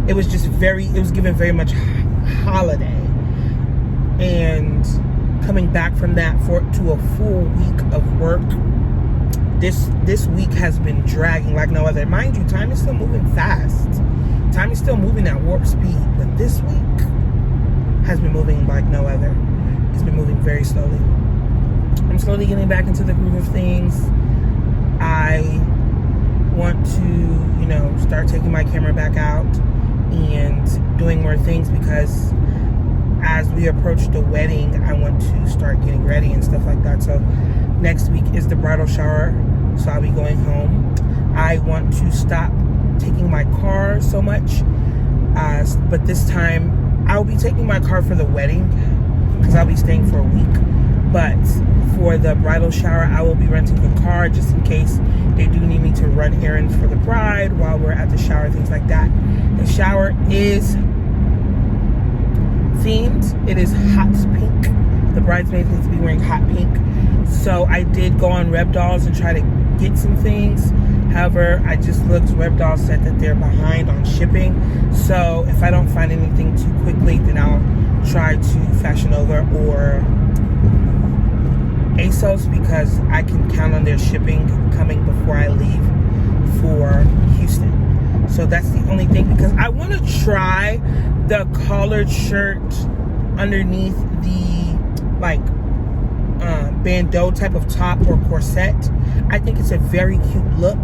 it was given very much holiday. And coming back from that to a full week of work, this week has been dragging like no other. Mind you, time is still moving fast. Time is still moving at warp speed, but this week has been moving like no other. It's been moving very slowly. I'm slowly getting back into the groove of things. I want to, start taking my camera back out and doing more things, because as we approach the wedding, I want to start getting ready and stuff like that. So next week is the bridal shower, so I'll be going home. I want to stop taking my car so much, but this time I'll be taking my car for the wedding, because I'll be staying for a week. But for the bridal shower, I will be renting a car just in case they do need me to run errands for the bride while we're at the shower, things like that. The shower is themed. It is hot pink. The bridesmaids need to be wearing hot pink. So I did go on Rebdolls and try to get some things. However, I just looked. Rebdoll said that they're behind on shipping. So if I don't find anything too quickly, then I'll try to Fashion Nova or ASOS, because I can count on their shipping coming before I leave for Houston. So that's the only thing, because I want to try the collared shirt underneath the bandeau type of top or corset. I think it's a very cute look.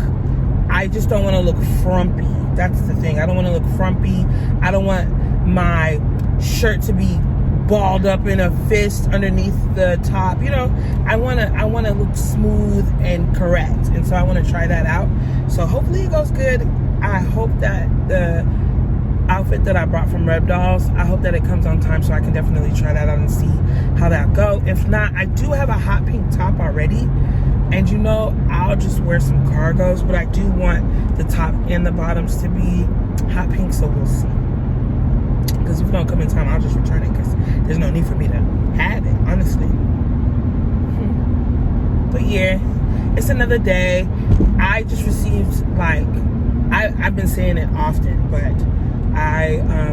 I just don't want to look frumpy. That's the thing. I don't want to look frumpy. I don't want my shirt to be balled up in a fist underneath the top. I want to look smooth and correct. And so I want to try that out. So hopefully it goes good. I hope that the outfit that I brought from Red Dolls. I hope that it comes on time so I can definitely try that out and see how that go. If not, I do have a hot pink top already, and you know, I'll just wear some cargos, but I do want the top and the bottoms to be hot pink, so we'll see. Because if it don't come in time, I'll just return it, because there's no need for me to have it, honestly. But yeah, it's another day. I just received, like, I've been saying it often, but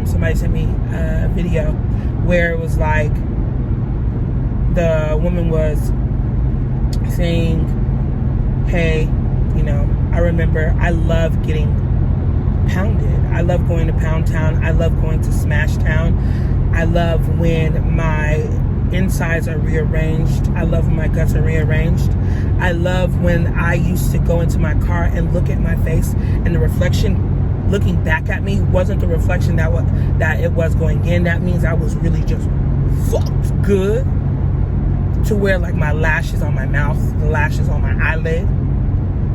somebody sent me a video where it was like the woman was saying, hey, you know, I remember I love getting pounded. I love going to Pound Town. I love going to Smash Town. I love when my insides are rearranged. I love when my guts are rearranged. I love when I used to go into my car and look at my face, and the reflection looking back at me wasn't the reflection that it was going in. That means I was really just fucked good, to where like my lashes on my mouth, the lashes on my eyelid.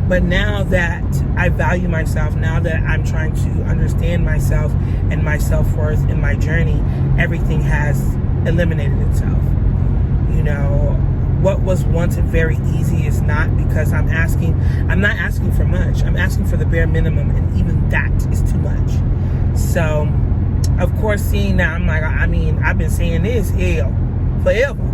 But now that I value myself, now that I'm trying to understand myself and my self-worth in my journey, everything has eliminated itself. You know, what was once very easy is not, because I'm not asking for much. I'm asking for the bare minimum, and even that is too much. So, of course, seeing that, I'm like, I mean, I've been saying this, hell, forever.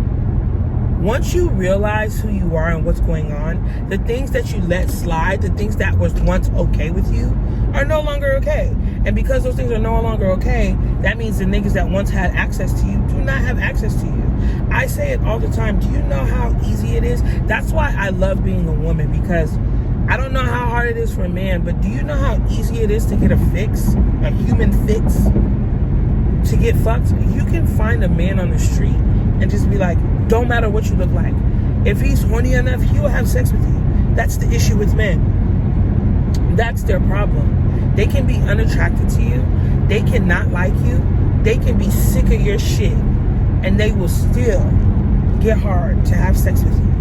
Once you realize who you are and what's going on, the things that you let slide, the things that was once okay with you, are no longer okay. And because those things are no longer okay, that means the niggas that once had access to you do not have access to you. I say it all the time. Do you know how easy it is? That's why I love being a woman, because I don't know how hard it is for a man, but do you know how easy it is to get a fix, a human fix, to get fucked? You can find a man on the street and just be like, don't matter what you look like. If he's horny enough, he will have sex with you. That's the issue with men. That's their problem. They can be unattracted to you. They cannot like you. They can be sick of your shit, and they will still get hard to have sex with you.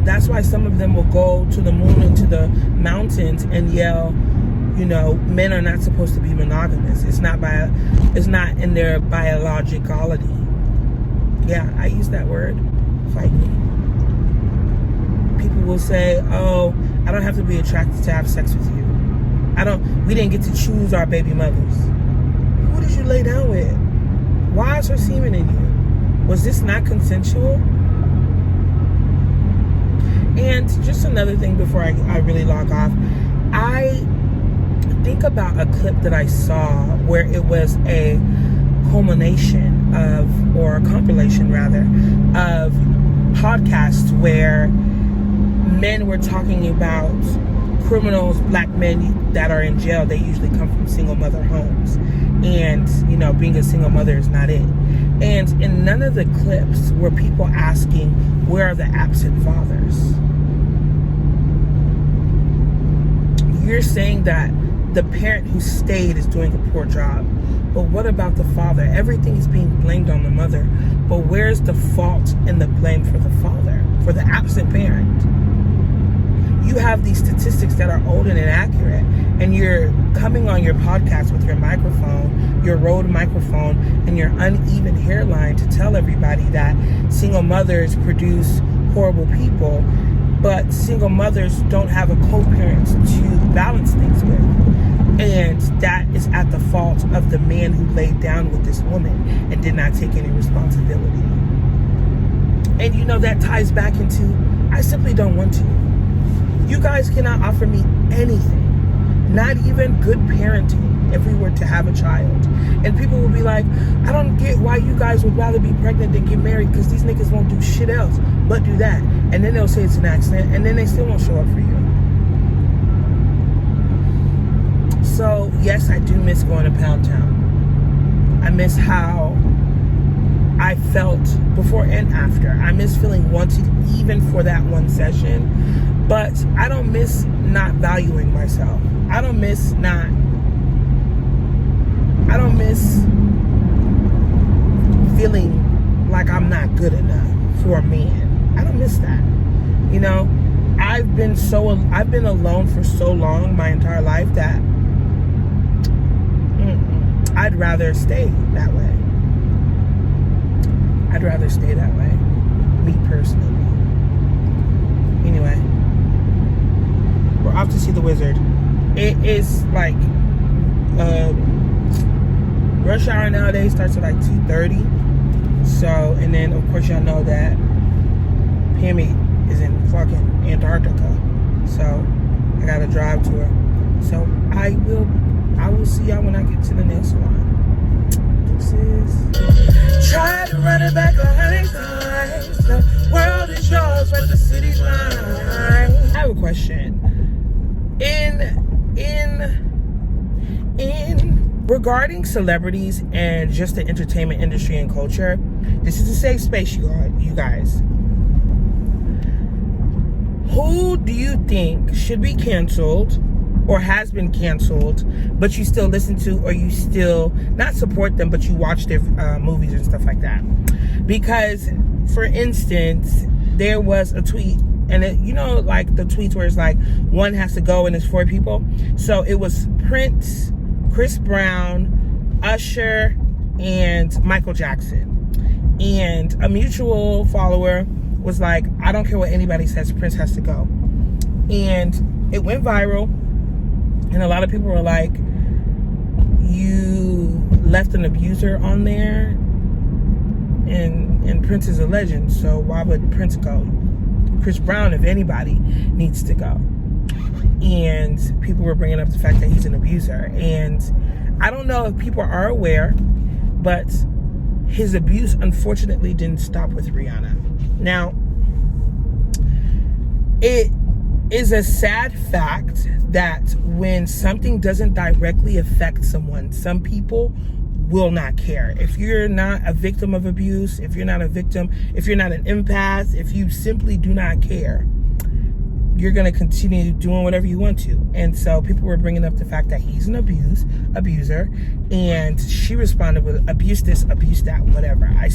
That's why some of them will go to the moon and to the mountains and yell, you know, men are not supposed to be monogamous. It's not in their biologicality. Yeah, I use that word. Fight me. People will say, oh, I don't have to be attracted to have sex with you. We didn't get to choose our baby mothers. Who did you lay down with? Why is her semen in you? Was this not consensual? And just another thing before I really log off, I think about a clip that I saw where it was a culmination of, or a compilation rather, of podcasts where men were talking about criminals, black men that are in jail. They usually come from single mother homes, and you know, being a single mother is not it. And in none of the clips were people asking, where are the absent fathers? You're saying that the parent who stayed is doing a poor job, but what about the father? Everything is being blamed on the mother, but where's the fault and the blame for the father, for the absent parent? You have these statistics that are old and inaccurate, and you're coming on your podcast with your microphone, your Rode microphone, and your uneven hairline to tell everybody that single mothers produce horrible people, but single mothers don't have a co-parent to balance things with. And that is at the fault of the man who laid down with this woman and did not take any responsibility. And you know, that ties back into, I simply don't want to. You guys cannot offer me anything, not even good parenting if we were to have a child. And people will be like, I don't get why you guys would rather be pregnant than get married, because these niggas won't do shit else but do that. And then they'll say it's an accident, and then they still won't show up for you. So yes, I do miss going to Pound Town. I miss how I felt before and after. I miss feeling wanted even for that one session. But I don't miss not valuing myself. I don't miss feeling like I'm not good enough for a man. I don't miss that. You know, I've been alone for so long, my entire life, that I'd rather stay that way. I'd rather stay that way, me personally. Anyway, we're off to see the wizard. It is like rush hour nowadays starts at like 2:30. So, and then of course y'all know that Pammy is in fucking Antarctica. So I gotta drive to her. So I will see y'all when I get to the nail salon. Try to run it back 100 times. The world is yours, but the city's mine. I have a question. In regarding celebrities and just the entertainment industry and culture, this is a safe space, you guys. Who do you think should be canceled or has been canceled, but you still listen to, or you still not support them, but you watch their movies and stuff like that? Because, for instance, there was a tweet, and like the tweets where it's like one has to go and it's 4 people. So it was Prince, Chris Brown, Usher, and Michael Jackson. And a mutual follower was like, I don't care what anybody says, Prince has to go. And it went viral. And a lot of people were like, you left an abuser on there, and Prince is a legend, so why would Prince go? Chris Brown, if anybody, needs to go. And people were bringing up the fact that he's an abuser. And I don't know if people are aware, but his abuse, unfortunately, didn't stop with Rihanna. Now, it is a sad fact that when something doesn't directly affect someone, some people will not care. If you're not a victim of abuse, if you're not a victim, if you're not an empath, if you simply do not care, you're going to continue doing whatever you want to. And so people were bringing up the fact that he's an abuser, and she responded with abuse this, abuse that, whatever. I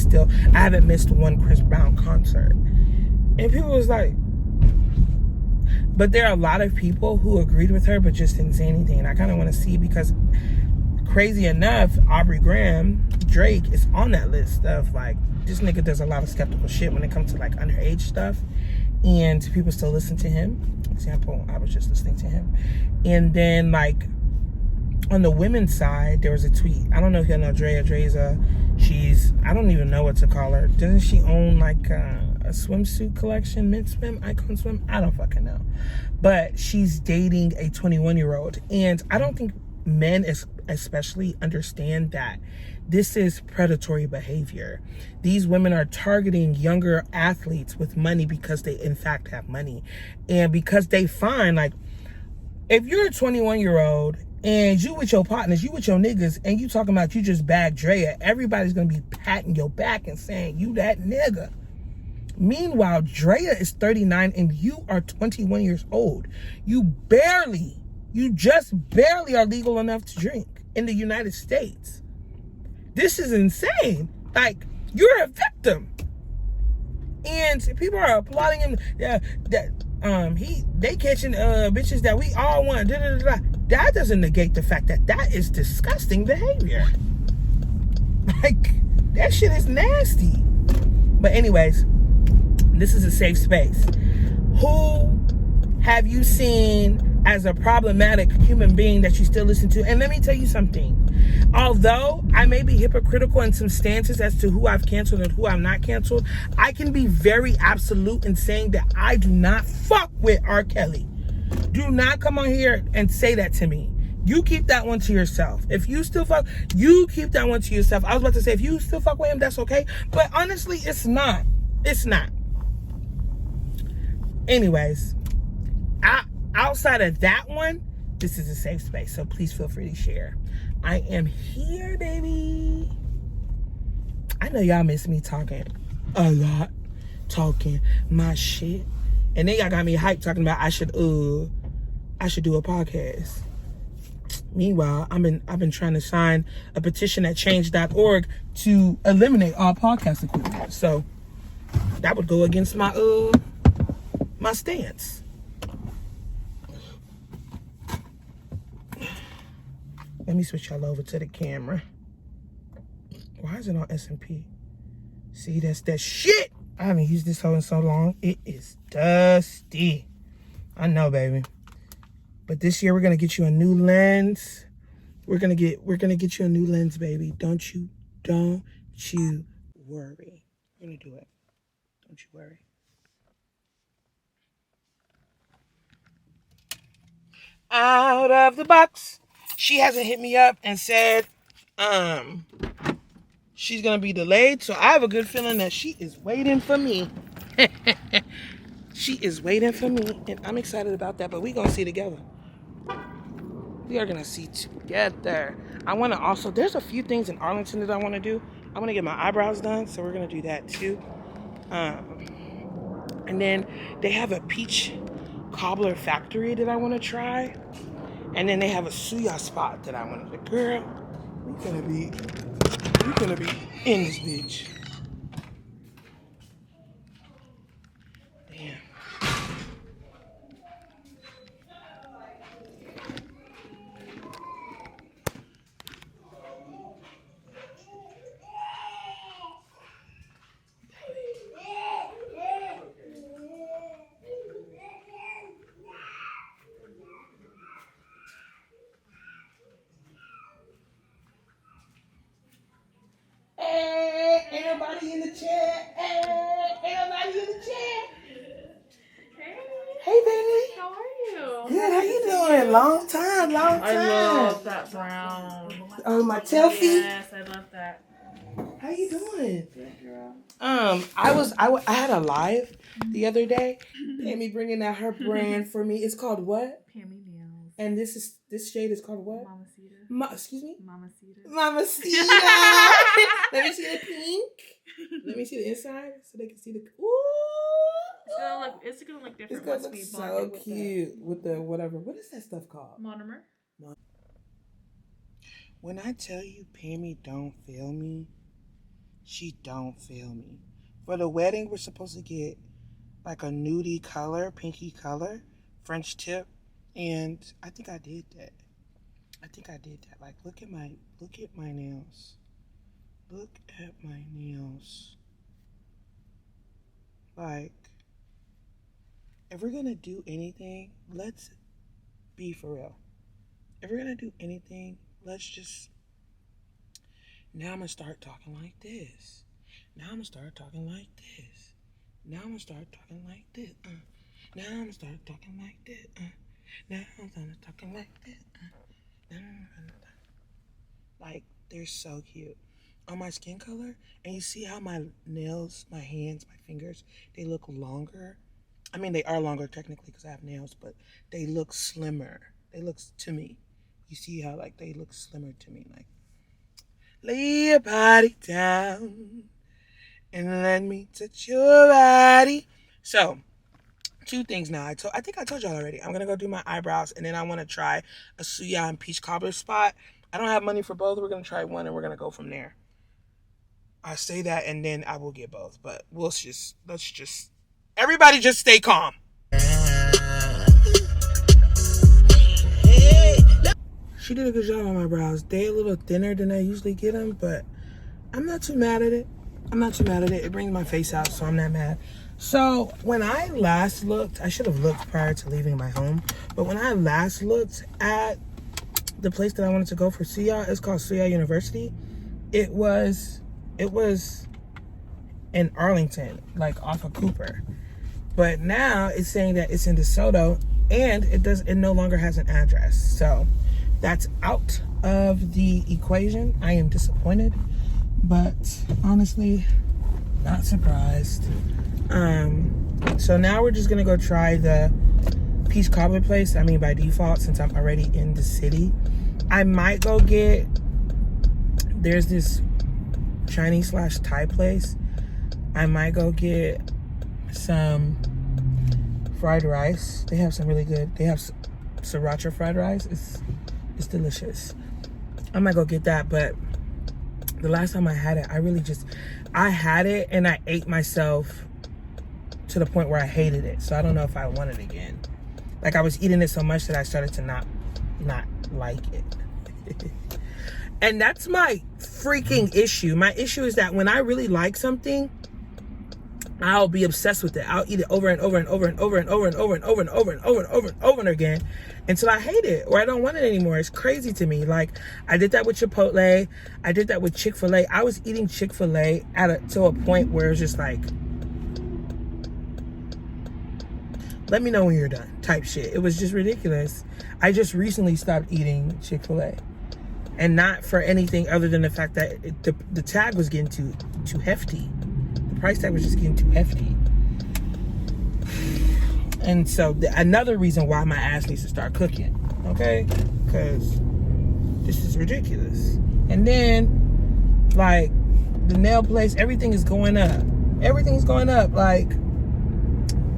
haven't missed one Chris Brown concert. And people was like, but there are a lot of people who agreed with her but just didn't say anything. And I kind of want to see, because crazy enough, Aubrey Graham, Drake, is on that list of like, this nigga does a lot of skeptical shit when it comes to like underage stuff, and people still listen to him. Example, I was just listening to him. And then like on the women's side, there was a tweet. I don't know if you know Drea. She's, I don't even know what to call her. Doesn't she own like a swimsuit collection, Mint Swim, Icon Swim? I don't fucking know. But she's dating a 21-year-old. And I don't think men especially understand that this is predatory behavior. These women are targeting younger athletes with money because they in fact have money. And because they find, like, if you're a 21-year-old and you with your partners, you with your niggas, and you talking about you just bagged Drea, everybody's gonna be patting your back and saying you that nigga. Meanwhile, Drea is 39 and you are 21 years old. You just barely are legal enough to drink in the United States. This is insane. Like, you're a victim. And people are applauding him. They catching bitches that we all want. That doesn't negate the fact that that is disgusting behavior. Like, that shit is nasty. But anyways, this is a safe space. Who have you seen as a problematic human being that you still listen to? And let me tell you something. Although I may be hypocritical in some stances as to who I've canceled and who I've not canceled, I can be very absolute in saying that I do not fuck with R. Kelly. Do not come on here and say that to me. You keep that one to yourself. If you still fuck, you keep that one to yourself. I was about to say, if you still fuck with him, that's okay. But honestly, it's not. It's not. Anyways, outside of that one, this is a safe space. So please feel free to share. I am here, baby. I know y'all miss me talking a lot. Talking my shit. And then y'all got me hyped talking about I should do a podcast. Meanwhile, I've been trying to sign a petition at change.org to eliminate all podcast equipment. So that would go against my stance. Let me switch y'all over to the camera. Why is it on S&P? See, that's that shit. I haven't used this hoe in so long. It is dusty. I know, baby. But this year we're gonna get you a new lens. We're gonna get you a new lens, baby. Don't you worry. We're gonna do it. Don't you worry. Out of the box. She hasn't hit me up and said, she's gonna be delayed. So I have a good feeling that she is waiting for me. She is waiting for me, and I'm excited about that. But we gonna see together. We are gonna see together. I want to also. There's a few things in Arlington that I want to do. I want to get my eyebrows done, so we're gonna do that too. And then they have a peach cobbler factory that I want to try. And then they have a suya spot that I want to. Girl, we're gonna be in this bitch. Damn. Hey, ain't nobody in the chat. Hey, ain't nobody in the chat. Hey, baby. How are you? Good, how you doing? Long time. I love that brown. Oh, my selfie. Yes, I love that. How you doing? Good girl. I had a live the other day. Pammy bringing out her brand for me. It's called what? Pammy Nails. And this shade is called what? Mamacita. Excuse me? Mamacita. Mamacita. Let me see the pink. Let me see the inside so they can see the. Ooh. It's gonna look different. It's gonna once look we so bond it cute with the whatever. What is that stuff called? Monomer. When I tell you Pammy don't fail me, she don't fail me. For the wedding, we're supposed to get like a nudie color, pinky color, French tip, and I think I did that. Like, look at my nails. Look at my nails. Like, if we're gonna do anything, let's be for real. If we're gonna do anything, let's just. Now I'm gonna start talking like this. Now I'm gonna start talking like this. Now I'm gonna start talking like this. Now I'm gonna start talking like this. Now I'm gonna talking like this. Like, they're so cute. On my skin color, and you see how my nails, my hands, my fingers, they look longer. I mean, they are longer technically because I have nails, but they look slimmer. They look, to me, you see how like they look slimmer to me. Like, lay your body down and let me touch your body. So, two things now. I think I told y'all already. I'm gonna go do my eyebrows, and then I want to try a suya and peach cobbler spot. I don't have money for both. We're gonna try one, and we're gonna go from there. I say that, and then I will get both. But let's just everybody just stay calm. She did a good job on my brows. They're a little thinner than I usually get them, but I'm not too mad at it. It brings my face out, so I'm not mad. So when I last looked, I should have looked prior to leaving my home, but when I last looked at the place that I wanted to go for Suya, it's called Suya University. It was in Arlington, like off of Cooper. But now it's saying that it's in DeSoto, and it no longer has an address. So that's out of the equation. I am disappointed, but honestly, not surprised. So now we're just gonna go try the peach cobbler place. I mean, by default, since I'm already in the city, I might go get. There's this Chinese/Thai place. I might go get some fried rice. They have some really good. They have sriracha fried rice. It's delicious. I might go get that, but the last time I had it, I had it and I ate myself to the point where I hated it. So I don't know if I want it again. Like, I was eating it so much that I started to not like it. And that's my freaking issue. My issue is that when I really like something, I'll be obsessed with it. I'll eat it over and over and over and over and over and over and over and over and over and over and over again until I hate it or I don't want it anymore. It's crazy to me. Like, I did that with Chipotle. I did that with Chick-fil-A. I was eating Chick-fil-A to a point where it's just like, let me know when you're done type shit. It was just ridiculous. I just recently stopped eating Chick-fil-A. And not for anything other than the fact that the tag was getting too hefty. The price tag was just getting too hefty. And so another reason why my ass needs to start cooking, okay? Because this is ridiculous. And then, like, the nail place, everything is going up. Everything's going up. Like,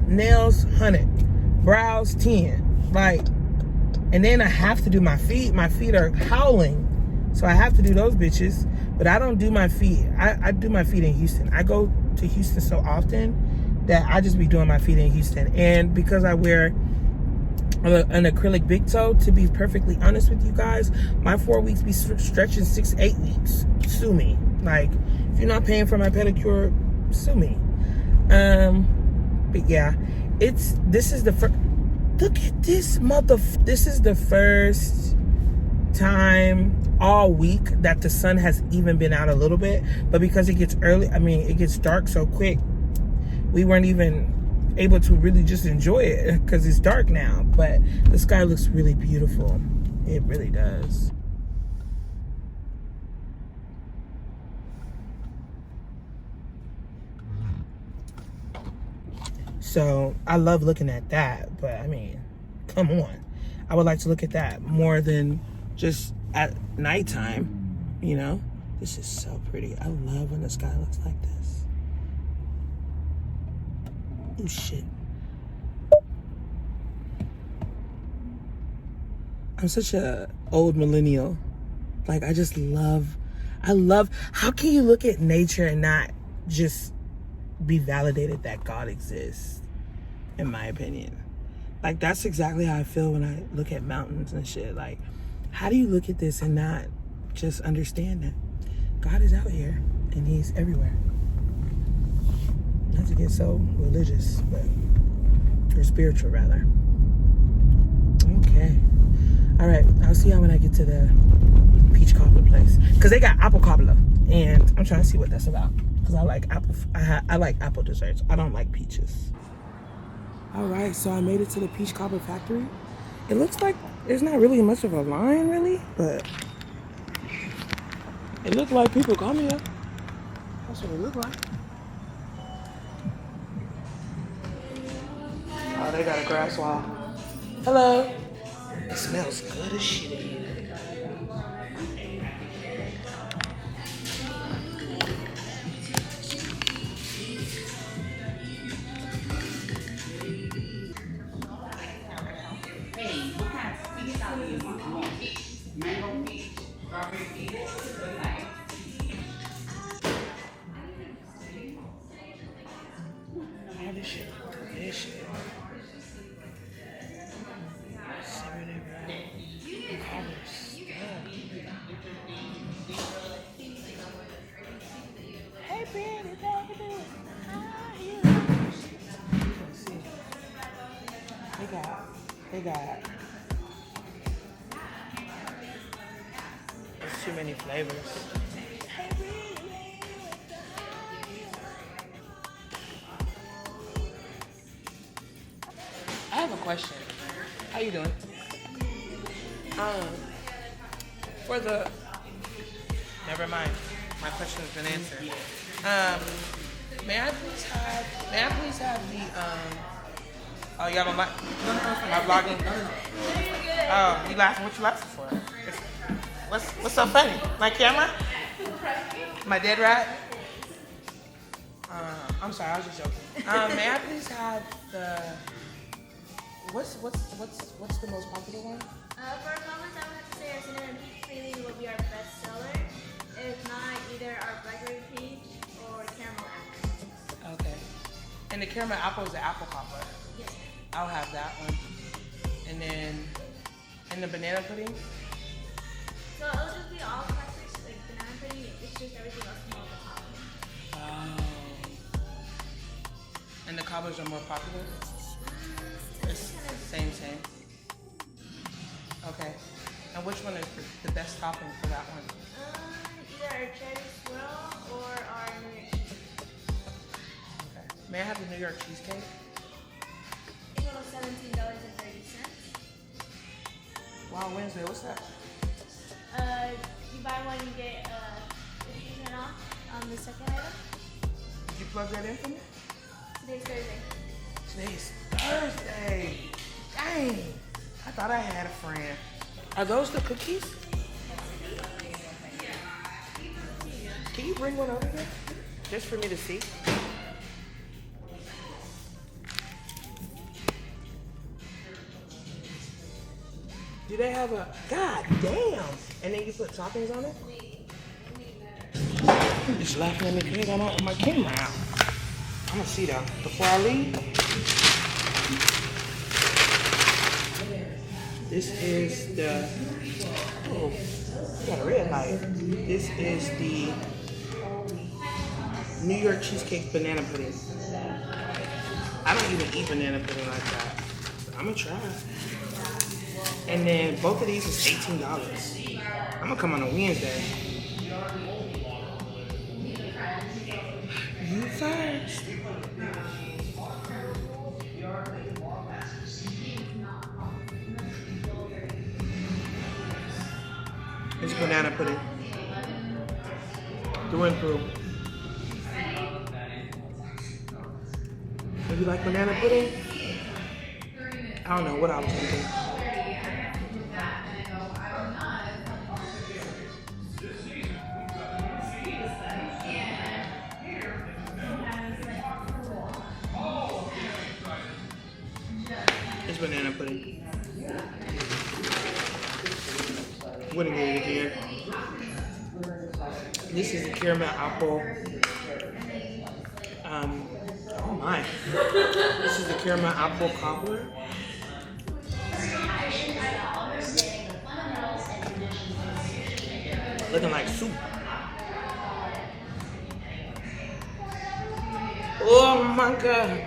nails, 100. Brows, 10. Like, and then I have to do my feet. My feet are howling. So I have to do those bitches. But I don't do my feet. I do my feet in Houston. I go to Houston so often that I just be doing my feet in Houston. And because I wear an acrylic big toe, to be perfectly honest with you guys, my 4 weeks be stretching 6-8 weeks. Sue me. Like, if you're not paying for my pedicure, sue me. But yeah, this is the first. Look at this this is the first time all week that the sun has even been out a little bit. But because it gets it gets dark so quick, we weren't even able to really just enjoy it because it's dark now. But the sky looks really beautiful. It really does. So I love looking at that, but I mean, come on. I would like to look at that more than just at nighttime, you know? This is so pretty. I love when the sky looks like this. Oh shit. I'm such a old millennial. Like, I love, how can you look at nature and not just be validated that God exists, in my opinion? Like, that's exactly how I feel when I look at mountains and shit. Like, how do you look at this and not just understand that God is out here and he's everywhere? Not to get so religious, but, or spiritual rather. Okay. All right, I'll see y'all when I get to the peach cobbler place. Because they got apple cobbler, and I'm trying to see what that's about. Because I like apple, I like apple desserts. I don't like peaches. All right, so I made it to the peach cobbler factory. It looks like there's not really much of a line, really, but it looked like people coming up. That's what it looked like. Oh, they got a grass wall. Hello. It smells good as shit in here. Oh, this shit delicious. Hey, pretty baby, how you? Let's see. They got. There's too many flavors. I have a question. How you doing? For the. Never mind. My question has been answered. May I please have the oh, you have a mic? My vlogging. Oh, you laughing? What you laughing for? What's so funny? My camera? My dead rat? I'm sorry, I was just joking. May I please have the what's the most popular one? For comments, I would have to say our cinnamon peach freely will be our best seller. If not, either our blackberry peach or caramel apple. Okay. And the caramel apple is the apple cobbler. Yes. I'll have that one. And then, and the banana pudding? So it'll just be all crackers, like banana pudding. It's just everything else more of a topping. And the cobblers are more popular? It's kind of Same. Okay. And which one is the best topping for that one? either our cherry swirl or our New York cheesecake. Okay. May I have the New York cheesecake? Total $17.30. Wow, Wednesday, what's that? You buy one, you get 50% off on the second item. Did you plug that in for me? Today's Thursday. Today's Thursday. Dang. I thought I had a friend. Are those the cookies? Can you bring one over here? Just for me to see? Do they have a... God damn! And then you put toppings on it? You're just laughing at me because I don't have my camera out. I'm gonna see though. Before I leave, this is the, oh, you got a red light. This is the New York cheesecake banana pudding. I don't even eat banana pudding like that. I'm gonna try. And then both of these is $18. I'm gonna come on a Wednesday. You first. It's banana pudding. Through and through. If you like banana pudding, I don't know what I was thinking. It's banana pudding. Wouldn't get it again. This is the caramel apple. Oh my. This is the caramel apple cobbler. Looking like soup. Oh my god.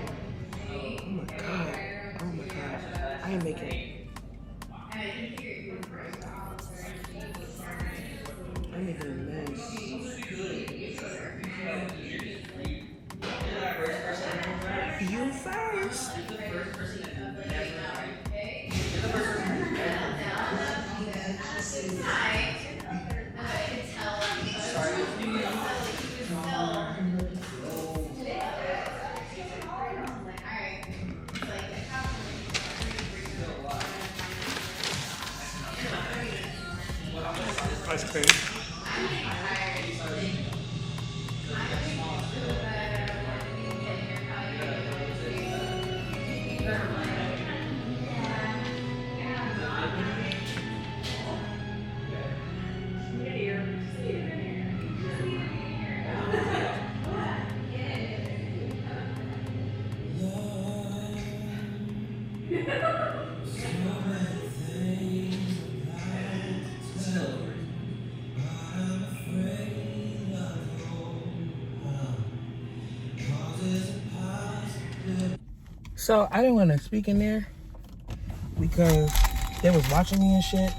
Oh my god. Oh my god. I am making it. I'm making a mess. You first. Ice cream. So I didn't want to speak in there because they was watching me and shit.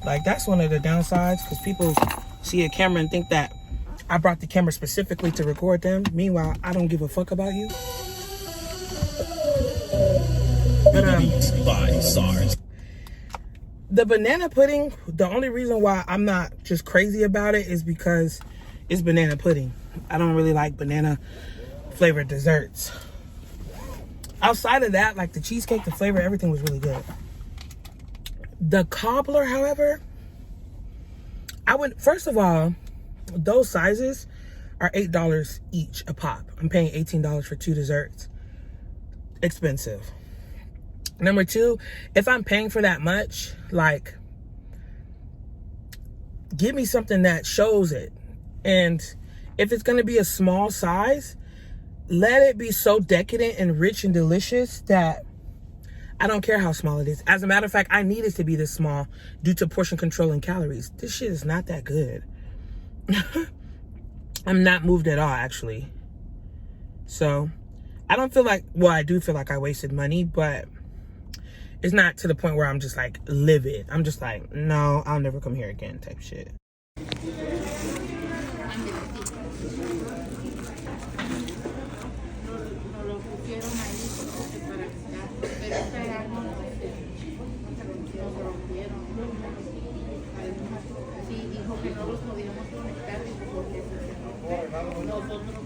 Like, that's one of the downsides, because people see a camera and think that I brought the camera specifically to record them. Meanwhile, I don't give a fuck about you. But the banana pudding, the only reason why I'm not just crazy about it is because it's banana pudding. I don't really like banana flavored desserts. Outside of that, like the cheesecake, the flavor, everything was really good. The cobbler, however, first of all, those sizes are $8 each a pop. I'm paying $18 for 2 desserts. Expensive. Number 2, if I'm paying for that much, like, give me something that shows it. And if it's going to be a small size, let it be so decadent and rich and delicious that I don't care how small it is. As a matter of fact, I need it to be this small due to portion control and calories. This shit is not that good. I'm not moved at all, actually. So, I don't feel like, well, I do feel like I wasted money, but it's not to the point where I'm just like livid. I'm just like, no, I'll never come here again type shit. Sí, dijo que no los podíamos conectar porque se cerró. Nosotros